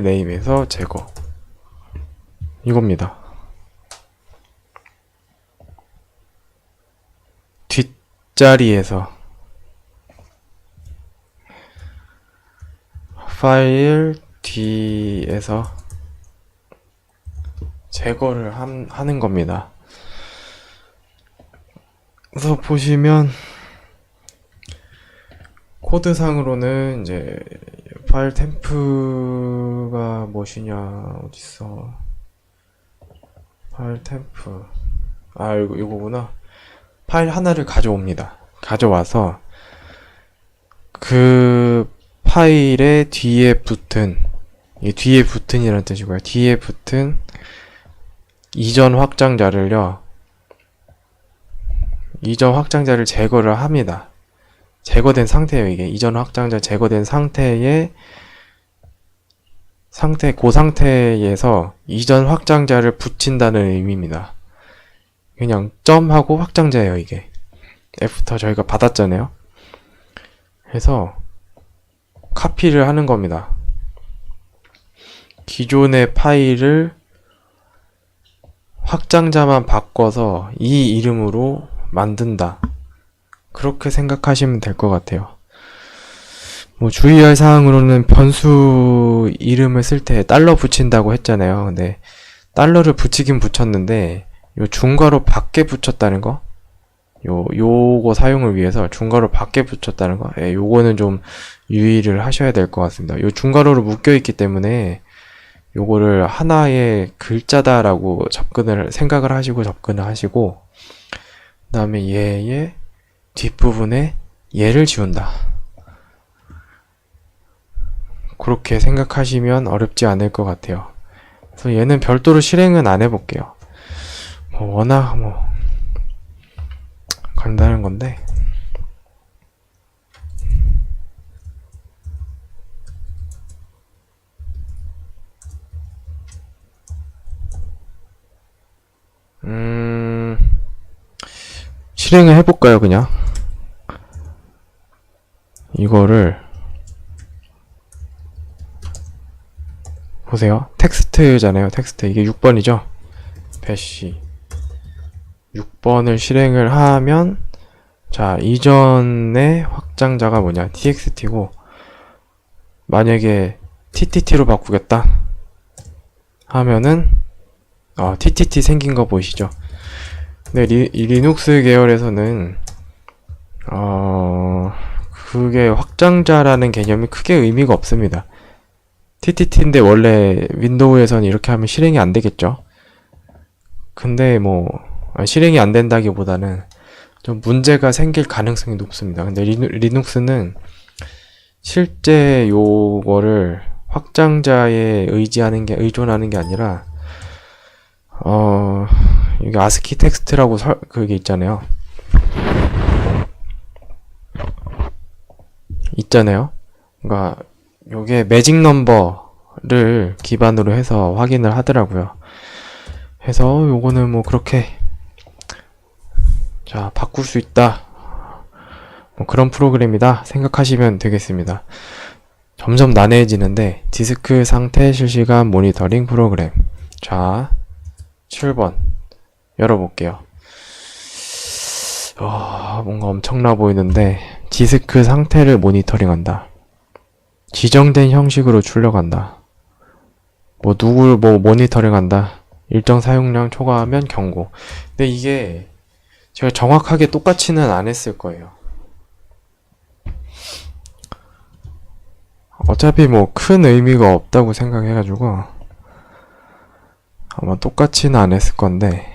네임에서 제거 이겁니다. 뒷자리에서 파일 뒤에서 제거를 하는 겁니다. 그래서 보시면 코드상으로는 이제 파일 템프가 무엇이냐, 어딨어, 파일 템프, 이거구나. 파일 하나를 가져옵니다. 가져와서 그 파일의 뒤에 붙은 이 뒤에 붙은이라는 뜻이고요. 뒤에 붙은 이전 확장자를요. 이전 확장자를 제거를 합니다. 제거된 상태예요. 이게 이전 확장자 제거된 상태에 그 상태에서 이전 확장자를 붙인다는 의미입니다. 그냥 점하고 확장자예요. 이게 애프터 저희가 받았잖아요. 그래서 카피를 하는 겁니다. 기존의 파일을 확장자만 바꿔서 이 이름으로 만든다. 그렇게 생각하시면 될 것 같아요. 뭐 주의할 사항으로는 변수 이름을 쓸 때 달러 붙인다고 했잖아요. 근데 달러를 붙이긴 붙였는데 요 중괄호 밖에 붙였다는 거, 요거 사용을 위해서 중괄호 밖에 붙였다는 거, 요거는 좀 유의를 하셔야 될 것 같습니다. 요 중괄호로 묶여 있기 때문에 요거를 하나의 글자다라고 생각을 하시고 접근을 하시고, 그 다음에 얘의 뒷부분에 얘를 지운다. 그렇게 생각하시면 어렵지 않을 것 같아요. 그래서 얘는 별도로 실행은 안 해볼게요. 워낙 간단한 건데. 실행을 해볼까요, 그냥? 이거를 보세요. 텍스트잖아요. 텍스트. 이게 6번이죠. 배시 6번을 실행을 하면, 자, 이전의 확장자가 뭐냐, txt고 만약에 ttt로 바꾸겠다 하면은 ttt 생긴 거 보이시죠? 근데 리눅스 계열에서는 그게 확장자라는 개념이 크게 의미가 없습니다. TTT인데 원래 윈도우에서는 이렇게 하면 실행이 안 되겠죠. 근데 실행이 안 된다기보다는 좀 문제가 생길 가능성이 높습니다. 근데 리눅스는 실제 요거를 확장자에 의존하는 게 아니라 이게 아스키 텍스트라고 그게 있잖아요. 그러니까 요게 매직 넘버를 기반으로 해서 확인을 하더라고요. 해서 요거는 그렇게 자 바꿀 수 있다, 그런 프로그램이다 생각하시면 되겠습니다. 점점 난해해지는데, 디스크 상태 실시간 모니터링 프로그램. 자, 7번 열어볼게요. 뭔가 엄청나 보이는데, 디스크 상태를 모니터링한다. 지정된 형식으로 출력한다. 누굴 모니터링한다. 일정 사용량 초과하면 경고. 근데 이게 제가 정확하게 똑같이는 안 했을 거예요. 어차피 큰 의미가 없다고 생각해가지고 아마 똑같이는 안 했을 건데,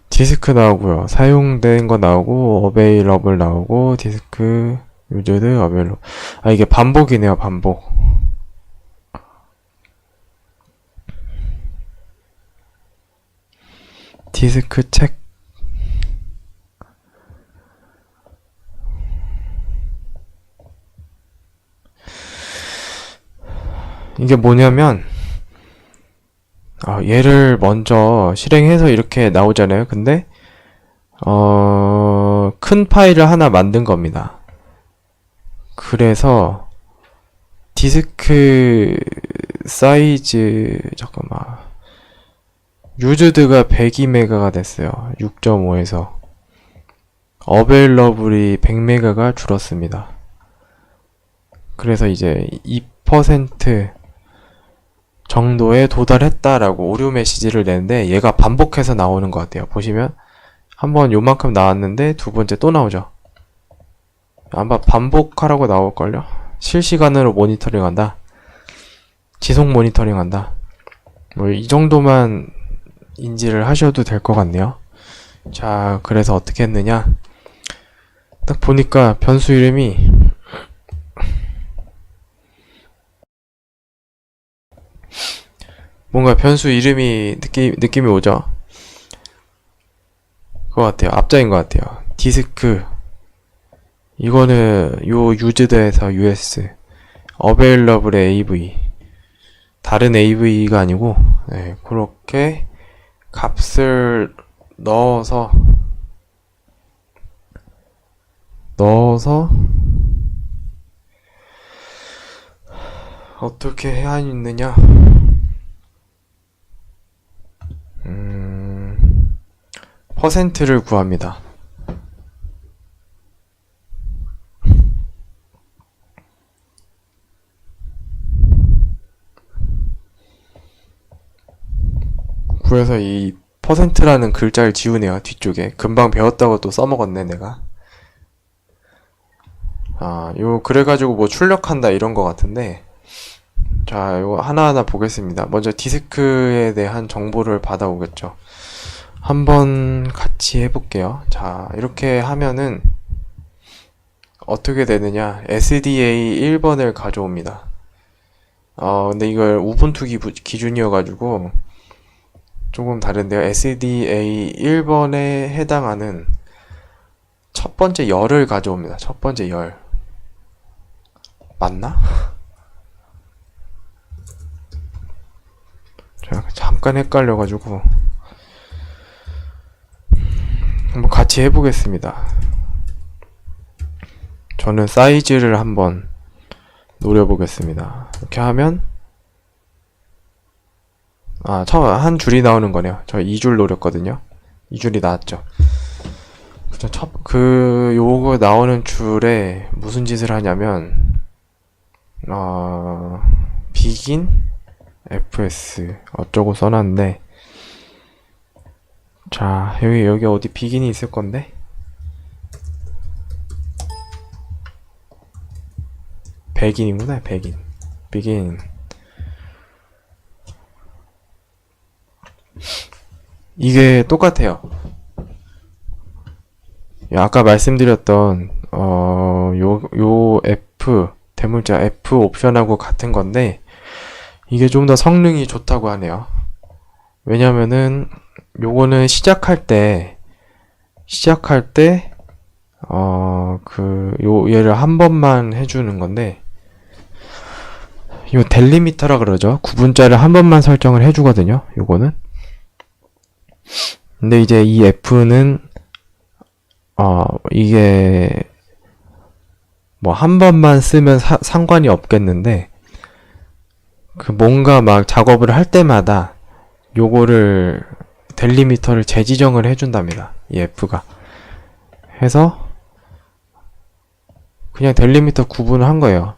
디스크 나오고요, 사용된 거 나오고, 어베일러블 나오고, 디스크 유저드 어베일러. 이게 반복이네요. 반복. 디스크 책. 이게 뭐냐면, 얘를 먼저 실행해서 이렇게 나오잖아요. 근데 큰 파일을 하나 만든 겁니다. 그래서 디스크 사이즈, 잠깐만, 유즈드가 102메가가 됐어요. 6.5에서 어베일러블이 100메가가 줄었습니다. 그래서 이제 2% 정도에 도달했다라고 오류 메시지를 내는데, 얘가 반복해서 나오는 것 같아요. 보시면 한번 요만큼 나왔는데 두 번째 또 나오죠. 아마 반복하라고 나올걸요. 실시간으로 모니터링한다, 지속 모니터링한다, 이 정도만 인지를 하셔도 될 것 같네요. 자, 그래서 어떻게 했느냐, 딱 보니까 변수 이름이 뭔가 변수 이름이 느낌이 오죠? 그거 같아요. 앞자인 것 같아요. 디스크. 이거는 요 used에서 us. available AV. 다른 AV가 아니고, 네, 그렇게 값을 넣어서 어떻게 해야 있느냐? 퍼센트를 구합니다. 구해서 이 퍼센트라는 글자를 지우네요. 뒤쪽에. 금방 배웠다고 또 써먹었네, 내가. 그래가지고 뭐 출력한다 이런 거 같은데. 자, 이거 하나하나 보겠습니다. 먼저 디스크에 대한 정보를 받아오겠죠. 한번 같이 해볼게요. 자, 이렇게 하면은 어떻게 되느냐. SDA 1번을 가져옵니다. 근데 이걸 우분투 기준이어가지고 조금 다른데요. SDA 1번에 해당하는 첫 번째 열을 가져옵니다. 첫 번째 열. 맞나? 자, 잠깐 헷갈려가지고 한번 같이 해보겠습니다. 저는 사이즈를 한번 노려보겠습니다. 이렇게 하면 처음 한 줄이 나오는 거네요. 저 2줄 노렸거든요. 2줄이 나왔죠. 요거 나오는 줄에 무슨 짓을 하냐면 begin fs 어쩌고 써놨는데, 자, 여기 어디 begin이 있을 건데, begin이구나. begin. 이게 똑같아요. 아까 말씀드렸던 요 F 대문자 F 옵션하고 같은 건데, 이게 좀 더 성능이 좋다고 하네요. 왜냐면은 요거는 시작할 때 얘를 한 번만 해주는 건데, 요 델리미터라 그러죠. 구분자를 한 번만 설정을 해주거든요. 요거는. 근데 이제 이 F는 이게 뭐 한 번만 쓰면 상관이 없겠는데, 뭔가 막 작업을 할 때마다 요거를 델리미터를 재지정을 해준답니다. 이 F가. 해서 그냥 델리미터 구분을 한 거예요.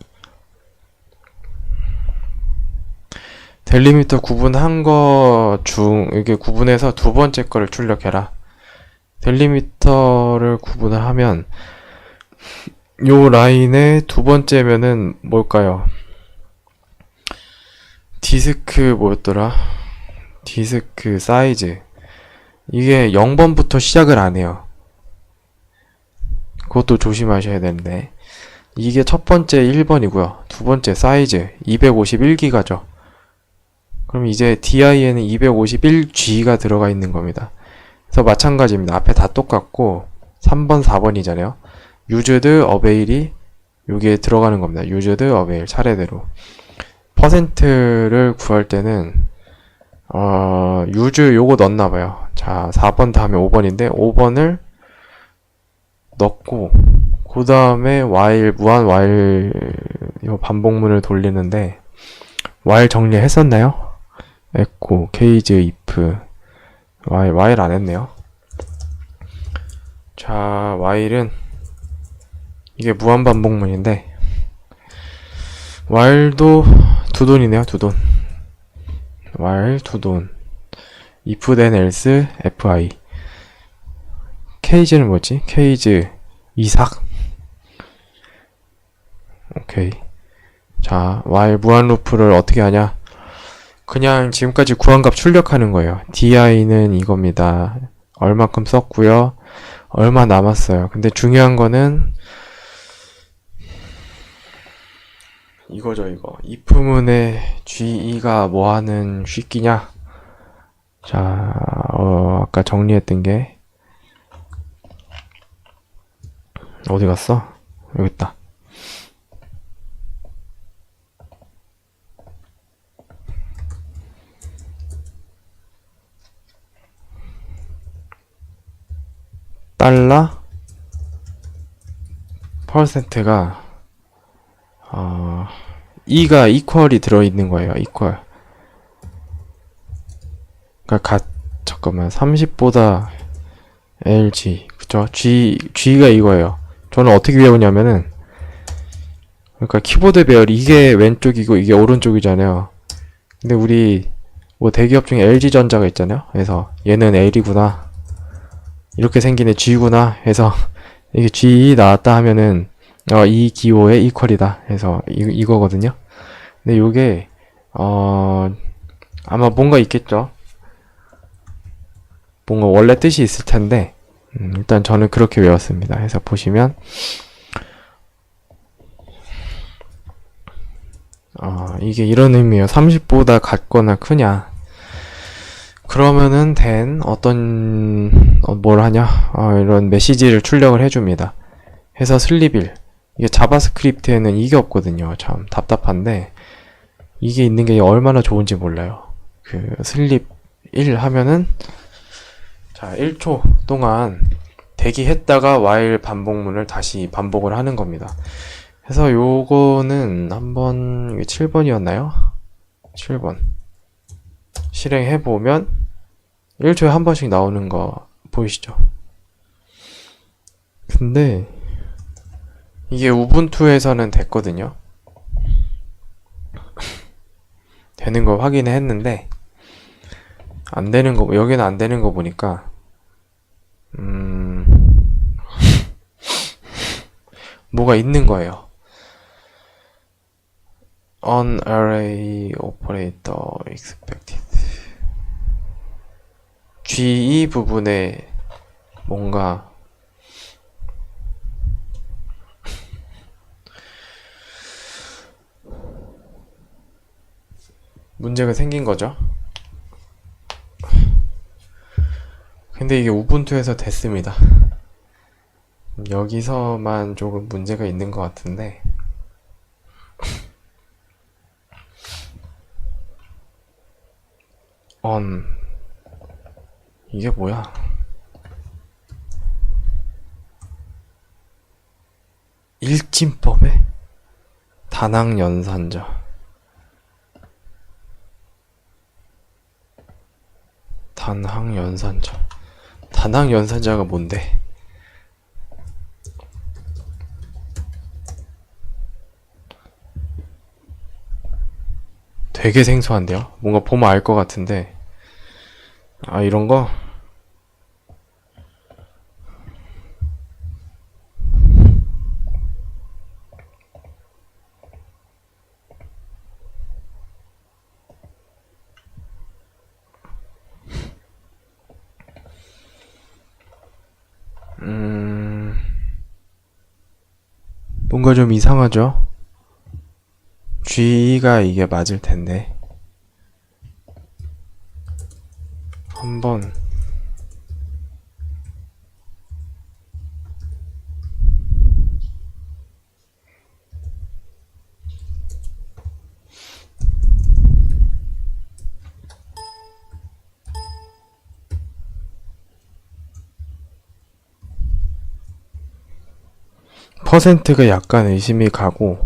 델리미터 구분한 거 이게 구분해서 두 번째 거를 출력해라. 델리미터를 구분을 하면 요 라인의 두 번째면은 뭘까요? 디스크 뭐였더라? 디스크 사이즈. 이게 0번부터 시작을 안 해요. 그것도 조심하셔야 되는데, 이게 첫 번째 1번이고요. 두 번째 사이즈 251기가죠. 그럼 이제 DI에는 251G가 들어가 있는 겁니다. 그래서 마찬가지입니다. 앞에 다 똑같고 3번, 4번이잖아요. used, avail이 여기에 들어가는 겁니다. used, avail 차례대로. 퍼센트를 구할 때는 use 요거 넣었나봐요. 자, 4번 다음에 5번인데 5번을 넣고, 그 다음에 while, 무한 while 요 반복문을 돌리는데, while 정리했었나요? echo, case, if, while 안 했네요. 자, while은 이게 무한 반복문인데, while도 두 돈이네요. 두 돈. while 두 돈. if then else, fi. case는 뭐지? case 이삭. 오케이. 자, while 무한 루프를 어떻게 하냐? 그냥 지금까지 구한 값 출력하는 거예요. di는 이겁니다. 얼마큼 썼고요. 얼마 남았어요. 근데 중요한 거는 이거죠, 이거. if문의 GE가 뭐하는 쉬끼냐? 자, 아까 정리했던 게 어디 갔어? 여기 있다. 달러 퍼센트가 E가 이퀄이 들어있는 거예요. 이퀄. 그러니까 잠깐만 30보다 LG 그쵸? G가 이거예요. 저는 어떻게 외우냐면은 그러니까 키보드 배열이 이게 왼쪽이고 이게 오른쪽이잖아요. 근데 우리 뭐 대기업 중에 LG전자가 있잖아요. 그래서 얘는 L이구나. 이렇게 생긴 애 G구나 해서 이게 G 나왔다 하면은 이 기호의 이퀄이다 해서 이거거든요. 근데 요게 아마 뭔가 있겠죠. 뭔가 원래 뜻이 있을 텐데 일단 저는 그렇게 외웠습니다. 해서 보시면 이게 이런 의미예요. 30보다 같거나 크냐. 그러면은 뭘 하냐? 이런 메시지를 출력을 해줍니다. 해서 슬립1. 이게 자바스크립트에는 이게 없거든요. 참 답답한데 이게 있는 게 얼마나 좋은지 몰라요. 그 슬립1 하면은 자 1초 동안 대기했다가 while 반복문을 다시 반복을 하는 겁니다. 그래서 요거는 한번 7번이었나요? 7번 실행해보면 1초에 한 번씩 나오는 거 보이시죠? 근데 이게 우분투에서는 됐거든요. 되는 거 확인을 했는데 안 되는 거 여기는 안 되는 거 보니까 뭐가 있는 거예요. On array operator expected GE 부분에 뭔가 문제가 생긴 거죠. 근데 이게 우분투에서 됐습니다. 여기서만 조금 문제가 있는 것 같은데 on 이게 뭐야? 일진법의 다낭연산자 다낭연산자가 뭔데? 되게 생소한데요? 뭔가 보면 알 것 같은데 이런 거? 뭔가 좀 이상하죠? G가 이게 맞을 텐데 한번 퍼센트가 약간 의심이 가고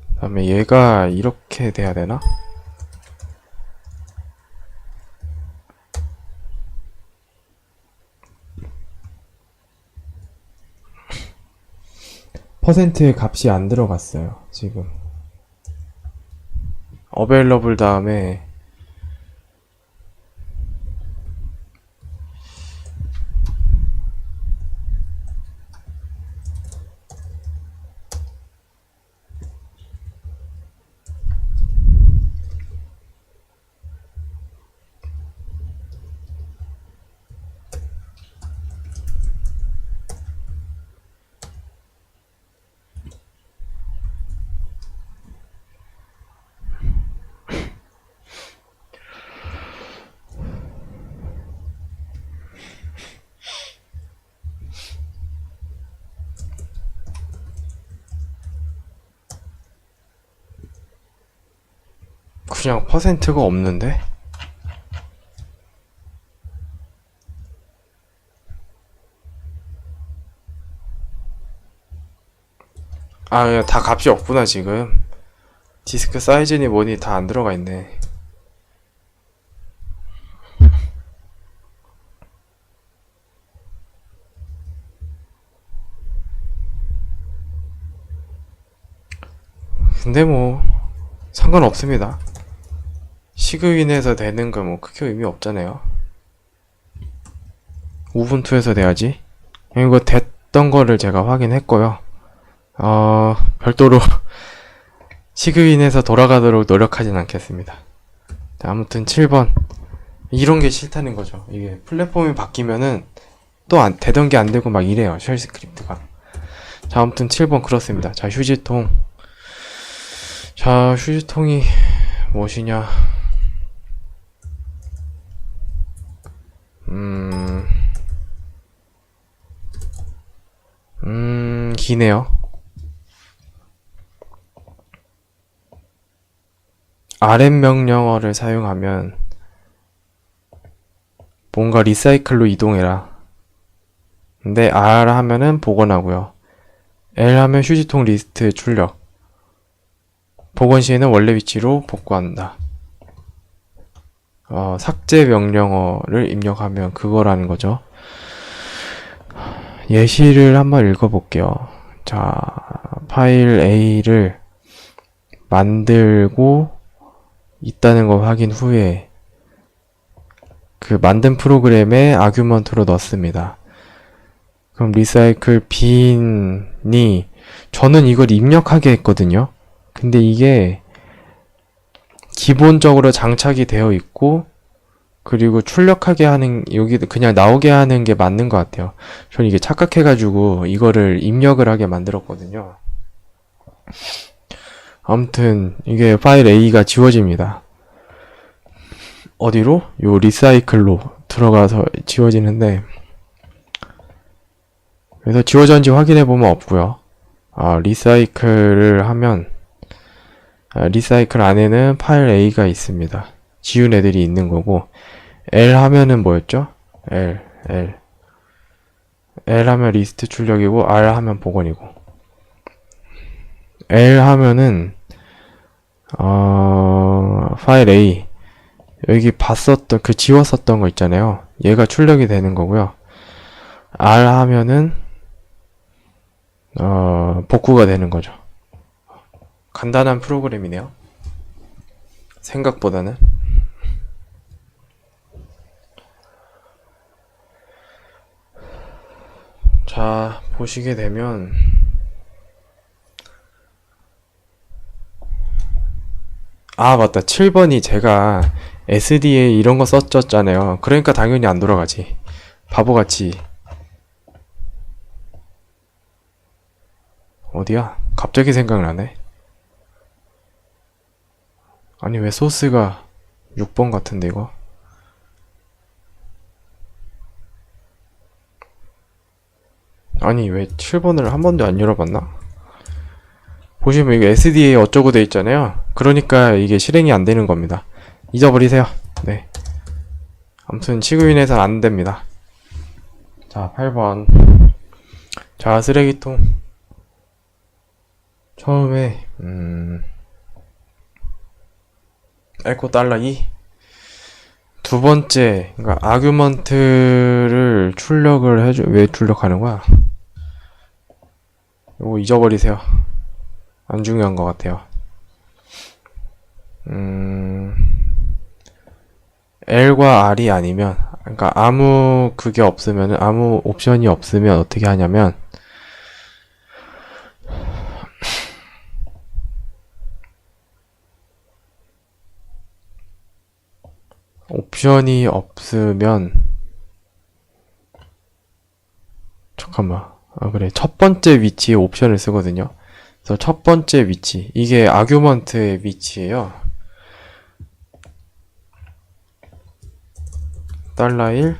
그 다음에 얘가 이렇게 돼야 되나? 퍼센트의 값이 안 들어갔어요 지금 available 다음에 그냥 퍼센트가 없는데? 아, 다 값이 없구나, 지금. 디스크 사이즈니 뭐니 다 안 들어가 있네. 근데 뭐, 상관없습니다. 시그윈에서 되는 거 뭐 크게 의미 없잖아요. 우분투에서 돼야지. 이거 됐던 거를 제가 확인했고요. 별도로 시그윈에서 돌아가도록 노력하진 않겠습니다. 자, 아무튼 7번. 이런 게 싫다는 거죠. 이게 플랫폼이 바뀌면은 또 되던 게 안 되고 막 이래요. 쉘 스크립트가. 자, 아무튼 7번 그렇습니다. 자, 휴지통. 자, 휴지통이 무엇이냐. 기네요. RM 명령어를 사용하면 뭔가 리사이클로 이동해라. 근데 R 하면은 복원하고요. L 하면 휴지통 리스트 출력. 복원 시에는 원래 위치로 복구한다. 삭제 명령어를 입력하면 그거라는 거죠. 예시를 한번 읽어볼게요. 자, 파일 A를 만들고 있다는 거 확인 후에 그 만든 프로그램에 아규먼트로 넣습니다. 그럼 리사이클 빈이 저는 이걸 입력하게 했거든요. 근데 이게 기본적으로 장착이 되어 있고 그리고 출력하게 하는 여기 그냥 나오게 하는 게 맞는 것 같아요. 저는 이게 착각해가지고 이거를 입력을 하게 만들었거든요. 아무튼 이게 파일 A가 지워집니다. 어디로? 요 리사이클로 들어가서 지워지는데 그래서 지워졌는지 확인해보면 없고요. 리사이클을 하면 리사이클 안에는 파일 A가 있습니다. 지운 애들이 있는 거고 L 하면은 뭐였죠? L 하면 리스트 출력이고 R 하면 복원이고 L 하면은 파일 A 여기 봤었던 그 지웠었던 거 있잖아요. 얘가 출력이 되는 거고요. R 하면은 복구가 되는 거죠. 간단한 프로그램이네요. 생각보다는. 자, 보시게 되면 맞다. 7번이 제가 SDA 이런 거 썼었잖아요. 그러니까 당연히 안 돌아가지. 바보같이. 어디야? 갑자기 생각나네. 아니 왜 소스가 6번 같은데 이거? 아니 왜 7번을 한 번도 안 열어봤나? 보시면 이거 SDA 어쩌고 돼 있잖아요. 그러니까 이게 실행이 안 되는 겁니다. 잊어버리세요. 네. 아무튼 시그윈에선 안 됩니다. 자, 8번. 자, 쓰레기통. 처음에 에코 $2. 두 번째, 그러니까 아규먼트를 출력을 왜 출력하는 거야? 이거 잊어버리세요. 안 중요한 것 같아요. L과 R이 아니면, 그러니까 아무 그게 없으면, 아무 옵션이 없으면 어떻게 하냐면, 옵션이 없으면, 잠깐만. 그래. 첫 번째 위치에 옵션을 쓰거든요. 그래서 첫 번째 위치. 이게 아규먼트의 위치예요. $1,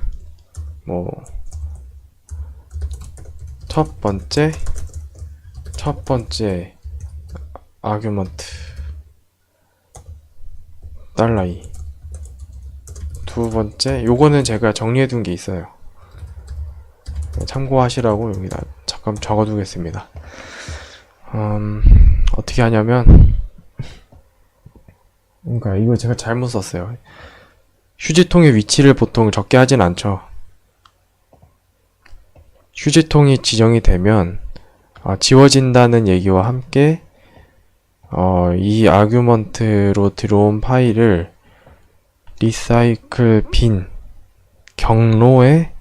첫 번째 아규먼트. $2. 두 번째, 요거는 제가 정리해둔 게 있어요. 참고하시라고 여기다 잠깐 적어두겠습니다. 어떻게 하냐면, 그러니까 이거 제가 잘못 썼어요. 휴지통의 위치를 보통 적게 하진 않죠. 휴지통이 지정이 되면 지워진다는 얘기와 함께 이 아규먼트로 들어온 파일을 리사이클 빈 경로에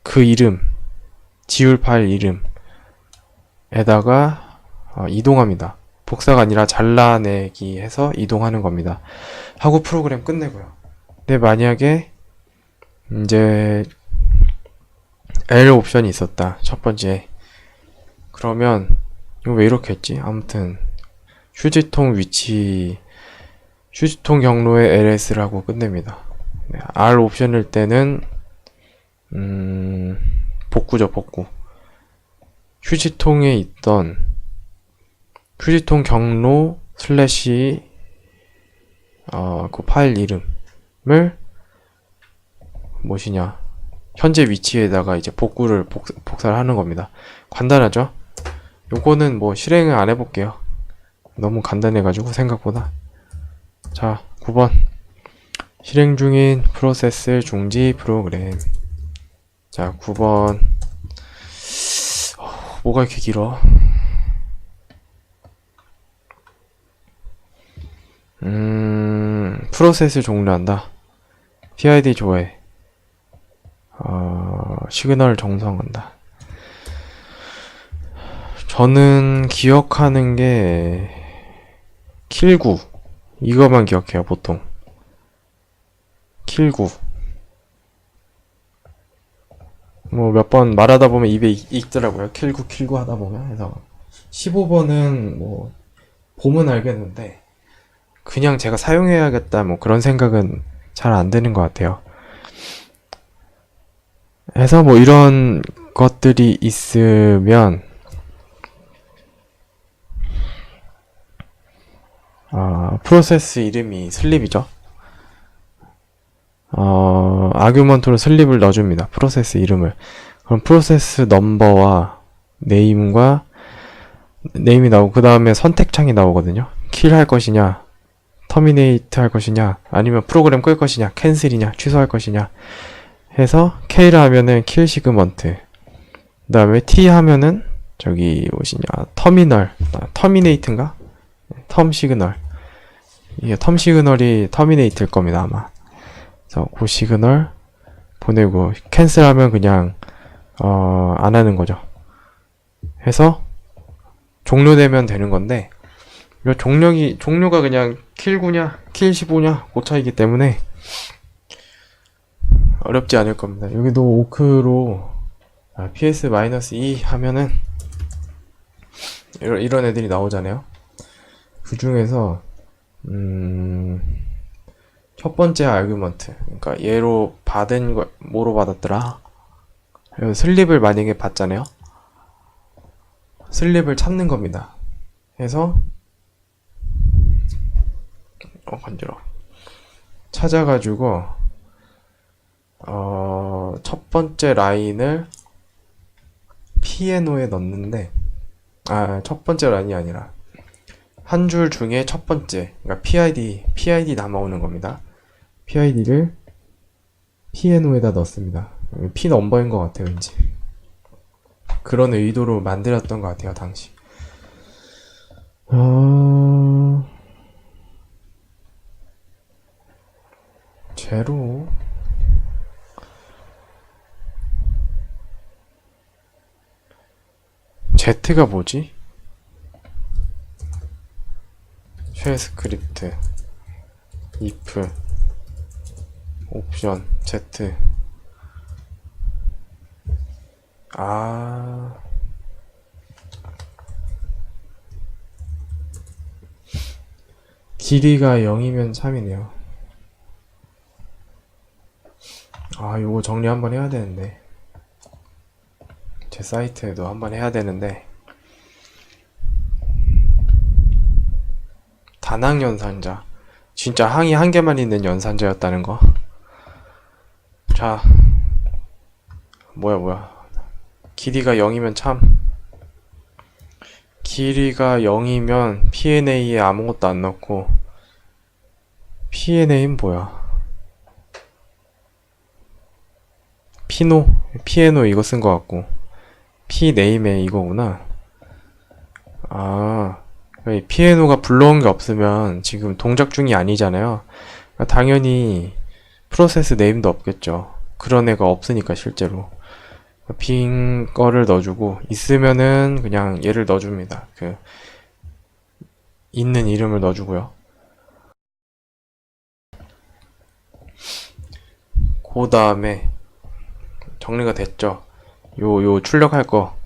그 이름, 지울 파일 이름에다가 이동합니다. 복사가 아니라 잘라내기 해서 이동하는 겁니다. 하고 프로그램 끝내고요. 근데 만약에 이제 L 옵션이 있었다. 첫 번째. 그러면 이거 왜 이렇게 했지? 아무튼 휴지통 위치, 휴지통 경로에 LS라고 끝냅니다. 네, R 옵션일 때는 복구죠, 복구. 휴지통에 있던 휴지통 경로 슬래시 그 파일 이름을 무엇이냐, 현재 위치에다가 이제 복사를 하는 겁니다. 간단하죠? 요거는 뭐 실행을 안 해볼게요. 너무 간단해가지고 생각보다. 자, 9번. 실행 중인 프로세스 중지 프로그램. 자, 9번. 뭐가 이렇게 길어? 프로세스 종료한다. PID 조회. 시그널 정성한다. 저는 기억하는 게 킬9 이거만 기억해요. 보통 킬9 뭐 몇 번 말하다 보면 입에 익더라고요. 킬9 하다 보면. 그래서 15번은 뭐 보면 알겠는데 그냥 제가 사용해야겠다 뭐 그런 생각은 잘 안 드는 것 같아요. 해서 뭐 이런 것들이 있으면 프로세스 이름이 슬립이죠. 아규먼트로 슬립을 넣어줍니다. 프로세스 이름을. 그럼 프로세스 넘버와 네임과 네임이 나오고 그 다음에 선택창이 나오거든요. 킬 할 것이냐, 터미네이트 할 것이냐, 아니면 프로그램 끌 것이냐, 캔슬이냐, 취소할 것이냐 해서 K를 하면은 킬 시그먼트, 그 다음에 T 하면은 저기 뭐시냐, 터미네이트인가? 텀 시그널. 이게 텀 시그널이 터미네이트일 겁니다, 아마. 그래서 그 시그널 보내고 캔슬하면 그냥 안 하는 거죠. 해서 종료되면 되는 건데, 이 종료가 그냥 킬9냐 킬15냐 그 차이기 때문에 어렵지 않을 겁니다. 여기도 오크로 ps-2 하면은 이런 애들이 나오잖아요. 그 중에서 첫 번째 아규먼트, 그러니까 얘로 받은 거 뭐로 받았더라? 슬립을 만약에 받잖아요. 슬립을 찾는 겁니다. 해서 간지러워. 찾아가지고 첫 번째 라인을 piano에 넣는데, 첫 번째 라인이 아니라 한 줄 중에 첫 번째, 그러니까 PID 남아오는 겁니다. PID를 piano에다 넣습니다. P 넘버인 것 같아요, 왠지. 그런 의도로 만들었던 것 같아요, 당시. 제로. Z가 뭐지? 쉘 스크립트 if 옵션 Z. 길이가 0이면 3이네요. 요거 정리 한번 해야 되는데, 제 사이트에도 한번 해야 되는데, 다낭 연산자. 진짜 항이 한 개만 있는 연산자였다는 거. 자, 뭐야. 길이가 0이면 참. 길이가 0이면 P&A에 아무것도 안 넣고, P&A는 뭐야? 피에노 이거 쓴 거 같고, P네임에 이거구나. 아, 피에노가 불러온 게 없으면 지금 동작 중이 아니잖아요. 그러니까 당연히 프로세스 네임도 없겠죠. 그런 애가 없으니까 실제로. 빈 거를 넣어주고, 있으면은 그냥 얘를 넣어줍니다. 그 있는 이름을 넣어주고요. 그 다음에 정리가 됐죠. 요 출력할 거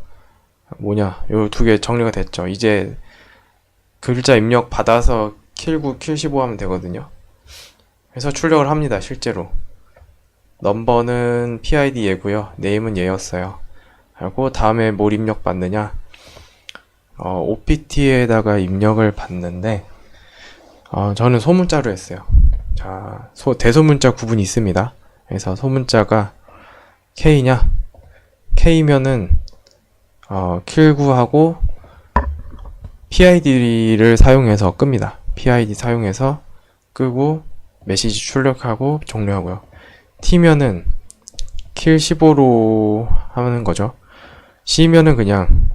뭐냐, 요 두 개 정리가 됐죠. 이제 글자 입력 받아서 킬9, 킬15 하면 되거든요. 그래서 출력을 합니다. 실제로 넘버는 PID 얘고요, 네임은 얘였어요. 그리고 다음에 뭘 입력 받느냐, OPT에다가 입력을 받는데, 저는 소문자로 했어요. 자, 대소문자 구분이 있습니다. 그래서 소문자가 K냐, K면은 킬9하고 PID를 사용해서 끕니다. PID 사용해서 끄고 메시지 출력하고 종료하고요. T면은 킬15로 하는 거죠. C면은 그냥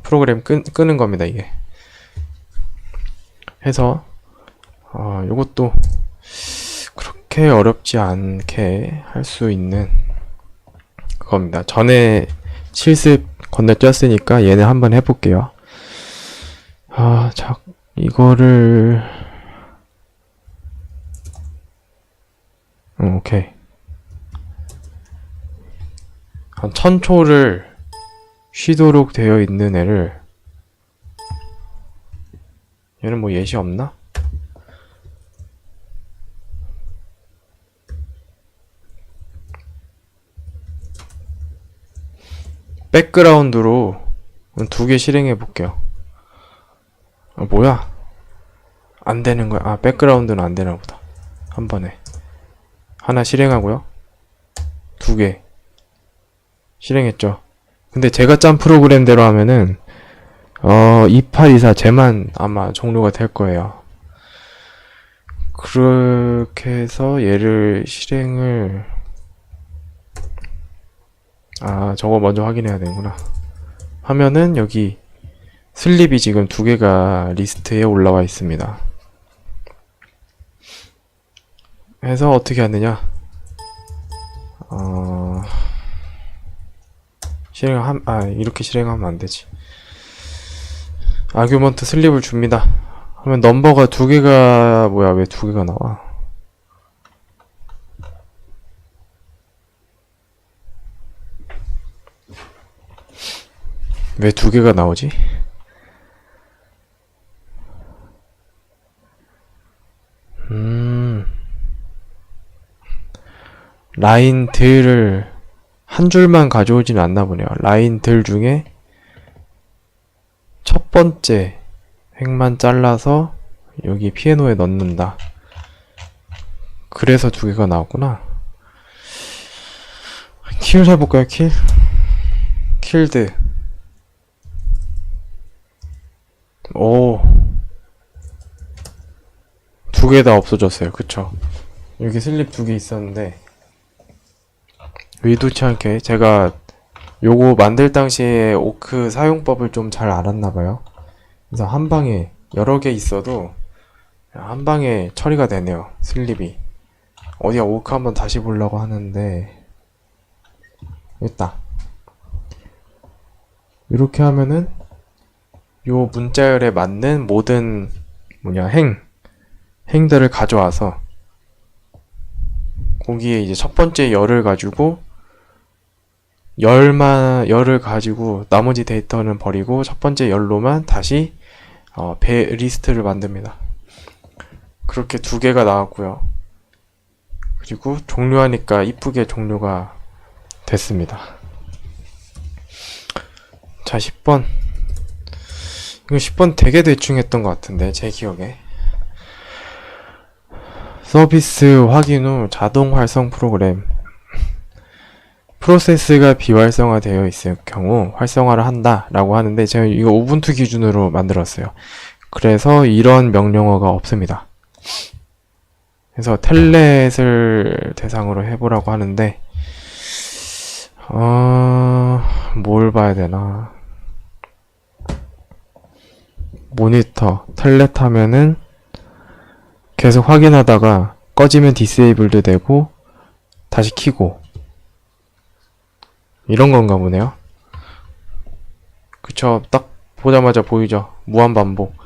프로그램 끄는 겁니다. 이게 해서 요것도 그렇게 어렵지 않게 할 수 있는 그겁니다. 전에 실습 건너뛰었으니까 얘네 한번 해볼게요. 자, 이거를 오케이. 한 1000초를 쉬도록 되어 있는 애를, 얘는 뭐 예시 없나? 백그라운드로 2개 실행해 볼게요. 뭐야? 안 되는 거야. 백그라운드는 안 되나 보다. 한 번에 하나 실행하고요. 2개 실행했죠. 근데 제가 짠 프로그램대로 하면은 2824 쟤만 아마 종료가 될 거예요. 그렇게 해서 얘를 실행을, 저거 먼저 확인해야 되는구나. 하면은 여기 슬립이 지금 2개가 리스트에 올라와 있습니다. 해서 어떻게 하느냐, 이렇게 실행하면 안 되지. 아규먼트 슬립을 줍니다. 하면 넘버가 2개가, 뭐야, 왜 2개가 나와? 왜 2개가 나오지? 라인들을 한 줄만 가져오진 않나 보네요. 라인들 중에 첫 번째 획만 잘라서 여기 피아노에 넣는다. 그래서 2개가 나왔구나. 킬 해볼까요? 킬드. 오, 2개 다 없어졌어요. 그쵸? 여기 슬립 2개 있었는데 의도치 않게 제가 요거 만들 당시에 오크 사용법을 좀 잘 알았나봐요. 그래서 한 방에 여러 개 있어도 한 방에 처리가 되네요. 슬립이. 어디야, 오크 한번 다시 보려고 하는데 있다. 이렇게 하면은 요 문자열에 맞는 모든 행들을 가져와서 거기에 이제 첫 번째 열을 가지고 열을 가지고 나머지 데이터는 버리고 첫 번째 열로만 다시 리스트를 만듭니다. 그렇게 2개가 나왔고요. 그리고 종료하니까 이쁘게 종료가 됐습니다. 자, 10번. 이거 10번 되게 대충 했던 것 같은데, 제 기억에. 서비스 확인 후 자동 활성 프로그램. 프로세스가 비활성화되어 있을 경우 활성화를 한다 라고 하는데, 제가 이거 우분투 기준으로 만들었어요. 그래서 이런 명령어가 없습니다. 그래서 텔넷을 대상으로 해보라고 하는데, 뭘 봐야 되나. 모니터, 텔넷 하면은 계속 확인하다가 꺼지면 디세이블도 되고 다시 켜고, 이런 건가 보네요. 그쵸, 딱 보자마자 보이죠. 무한반복.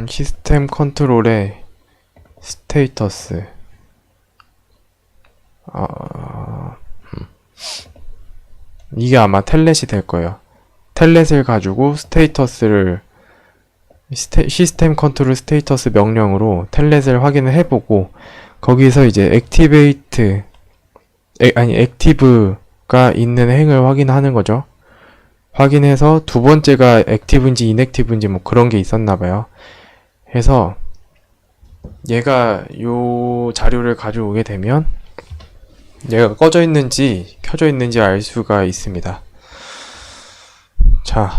시스템 컨트롤의 스테이터스. 이게 아마 텔넷이 될 거예요. 텔넷을 가지고 스테이터스를 시스템 컨트롤 스테이터스 명령으로 텔넷을 확인을 해보고, 거기서 이제 액티브가 있는 행을 확인하는 거죠. 확인해서 두 번째가 액티브인지 인액티브인지 뭐 그런 게 있었나 봐요. 해서 얘가 요 자료를 가져오게 되면 얘가 꺼져 있는지 켜져 있는지 알 수가 있습니다. 자,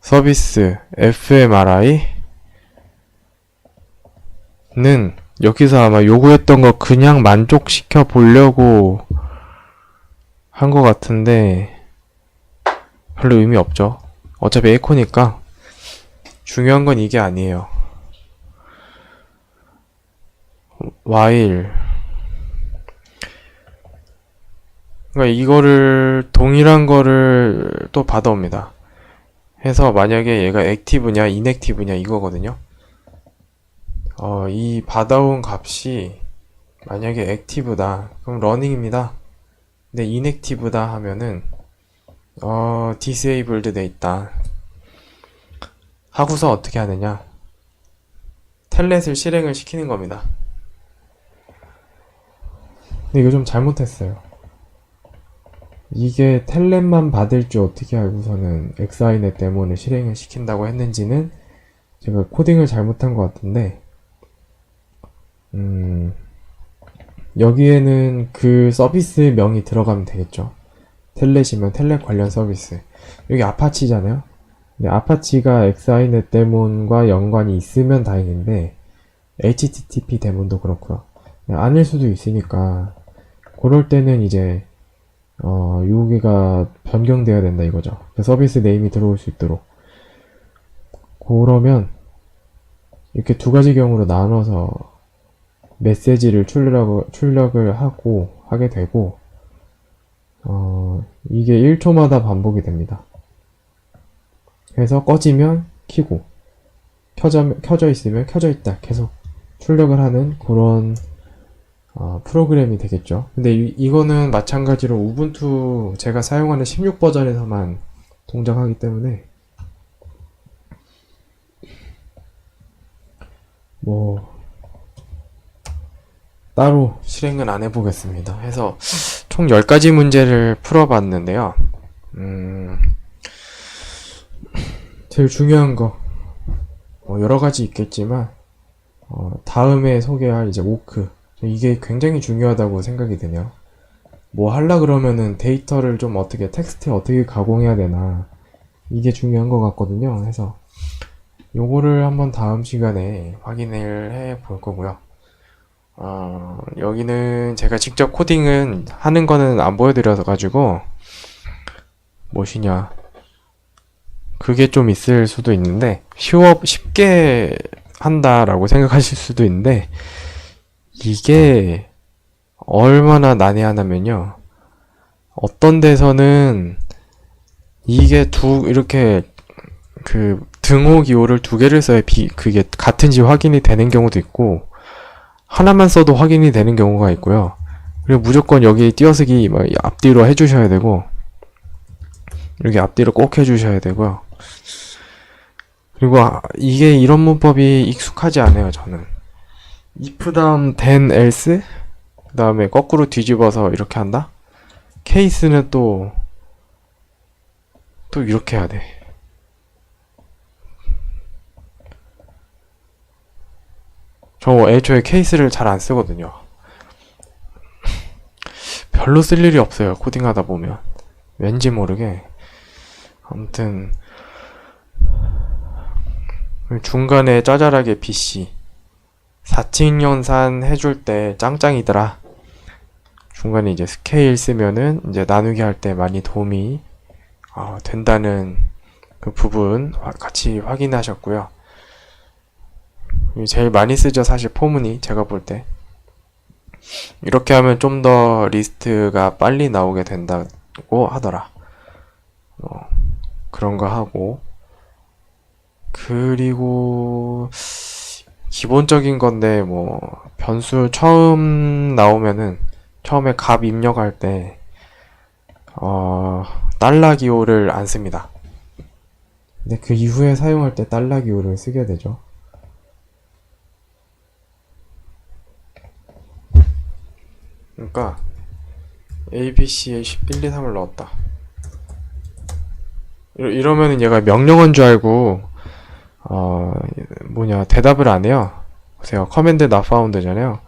서비스 fmri는 여기서 아마 요구했던 거 그냥 만족시켜 보려고 한 것 같은데 별로 의미 없죠. 어차피 에코니까 중요한 건 이게 아니에요. while, 그러니까 이거를 동일한 거를 또 받아옵니다. 해서 만약에 얘가 액티브냐 인액티브냐 이거거든요. 이 받아온 값이 만약에 액티브다 그럼 러닝입니다. 근데 인액티브다 하면은 디세이블드 돼 있다 하고서 어떻게 하느냐, 텔넷을 실행을 시키는 겁니다. 근데 이거 좀 잘못했어요. 이게 텔넷만 받을 줄 어떻게 알고서는 엑사이넷 데몬을 실행을 시킨다고 했는지는 제가 코딩을 잘못한 것 같은데, 여기에는 그 서비스 명이 들어가면 되겠죠. 텔넷이면 텔넷 관련 서비스. 여기 아파치잖아요. 근데 아파치가 엑사이넷 데몬과 연관이 있으면 다행인데 HTTP 데몬도 그렇고요. 아닐 수도 있으니까 그럴 때는 이제 여기가 변경되어야 된다 이거죠. 그 서비스 네임이 들어올 수 있도록. 그러면 이렇게 두 가지 경우로 나눠서 메시지를 출력을 하게 되고, 이게 1초마다 반복이 됩니다. 그래서 꺼지면 켜고, 켜져 있으면 켜져 있다 계속 출력을 하는 그런 프로그램이 되겠죠. 근데 이거는 마찬가지로 우분투 제가 사용하는 16 버전에서만 동작하기 때문에 뭐 따로 실행은 안 해보겠습니다. 해서 총 10가지 문제를 풀어봤는데요. 제일 중요한 거 여러 가지 있겠지만 다음에 소개할 이제 워크, 이게 굉장히 중요하다고 생각이 드네요. 뭐 하려 그러면은 데이터를 좀 어떻게 텍스트에 어떻게 가공해야 되나, 이게 중요한 것 같거든요. 그래서 요거를 한번 다음 시간에 확인을 해 볼 거고요. 여기는 제가 직접 코딩은 하는 거는 안 보여드려서 가지고 무엇이냐 그게 좀 있을 수도 있는데, 쉽게 한다라고 생각하실 수도 있는데, 이게 얼마나 난해하냐면요, 어떤 데서는 이게 이렇게 그 등호 기호를 두 개를 써야 그게 같은지 확인이 되는 경우도 있고, 하나만 써도 확인이 되는 경우가 있고요. 그리고 무조건 여기 띄어쓰기 막 앞뒤로 해주셔야 되고, 여기 앞뒤로 꼭 해주셔야 되고요. 그리고 이게 이런 문법이 익숙하지 않아요, 저는. if 다음 then else 그 다음에 거꾸로 뒤집어서 이렇게 한다? 케이스는 또 또 이렇게 해야 돼. 저 애초에 케이스를 잘 안 쓰거든요. 별로 쓸 일이 없어요, 코딩하다 보면. 왠지 모르게. 아무튼 중간에 짜잘하게 BC 4층 연산 해줄 때 짱짱이더라. 중간에 이제 스케일 쓰면은 이제 나누기 할 때 많이 도움이 된다는 그 부분 같이 확인하셨고요. 제일 많이 쓰죠, 사실 포문이. 제가 볼 때 이렇게 하면 좀 더 리스트가 빨리 나오게 된다고 하더라. 그런 거 하고, 그리고 기본적인 건데 뭐 변수 처음 나오면은 처음에 값 입력할 때 달러 기호를 안 씁니다. 근데 그 이후에 사용할 때 달러 기호를 쓰게 되죠. 그러니까 ABC에 1, 2, 3을 넣었다. 이러면은 얘가 명령어인 줄 알고 대답을 안 해요. 보세요. 커맨드 not found잖아요.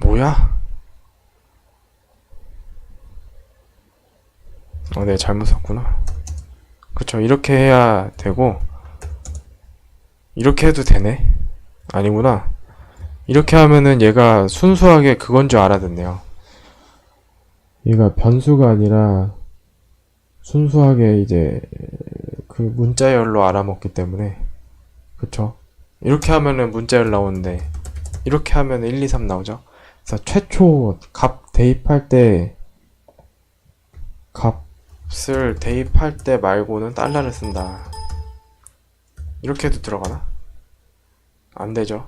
뭐야? 네, 잘못 썼구나. 그쵸, 이렇게 해야 되고, 이렇게 해도 되네? 아니구나. 이렇게 하면은 얘가 순수하게 그건 줄 알아듣네요. 얘가 변수가 아니라 순수하게 이제 그 문자열로 알아먹기 때문에. 그쵸? 이렇게 하면은 문자열 나오는데 이렇게 하면 1, 2, 3 나오죠? 그래서 최초 값 대입할 때 값을 대입할 때 말고는 달러를 쓴다. 이렇게 해도 들어가나? 안 되죠.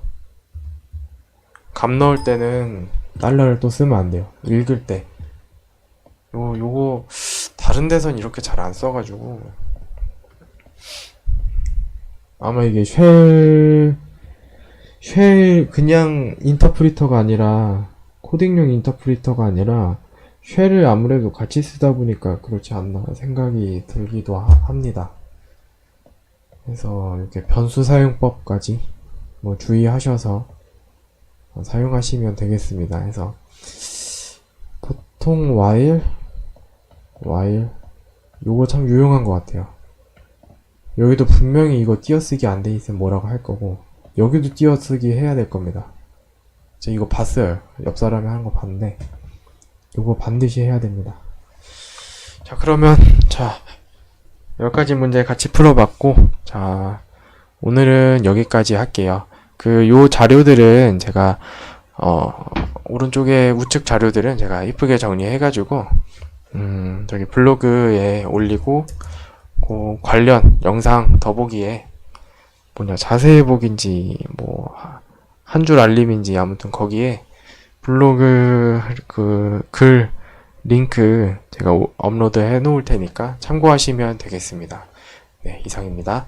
값 넣을 때는 달러를 또 쓰면 안 돼요. 읽을 때. 요거 다른 데선 이렇게 잘 안 써가지고 아마 이게 쉘 그냥 인터프리터가 아니라 코딩용 인터프리터가 아니라 쉘을 아무래도 같이 쓰다 보니까 그렇지 않나 생각이 들기도 합니다. 그래서 이렇게 변수 사용법까지 뭐 주의하셔서 사용하시면 되겠습니다. 그래서 보통 while 요거 참 유용한 것 같아요. 여기도 분명히 이거 띄어쓰기 안 돼 있으면 뭐라고 할 거고 여기도 띄어쓰기 해야 될 겁니다. 제가 이거 봤어요. 옆 사람이 하는 거 봤는데 요거 반드시 해야 됩니다. 자, 그러면 여기까지 문제 같이 풀어봤고, 자, 오늘은 여기까지 할게요. 요 자료들은 제가 오른쪽에 우측 자료들은 제가 이쁘게 정리해가지고 저기 블로그에 올리고 그 관련 영상 더보기에 자세히 보기인지 뭐 한 줄 알림인지 아무튼 거기에 블로그 그 글 링크 제가 업로드 해 놓을 테니까 참고하시면 되겠습니다. 네, 이상입니다.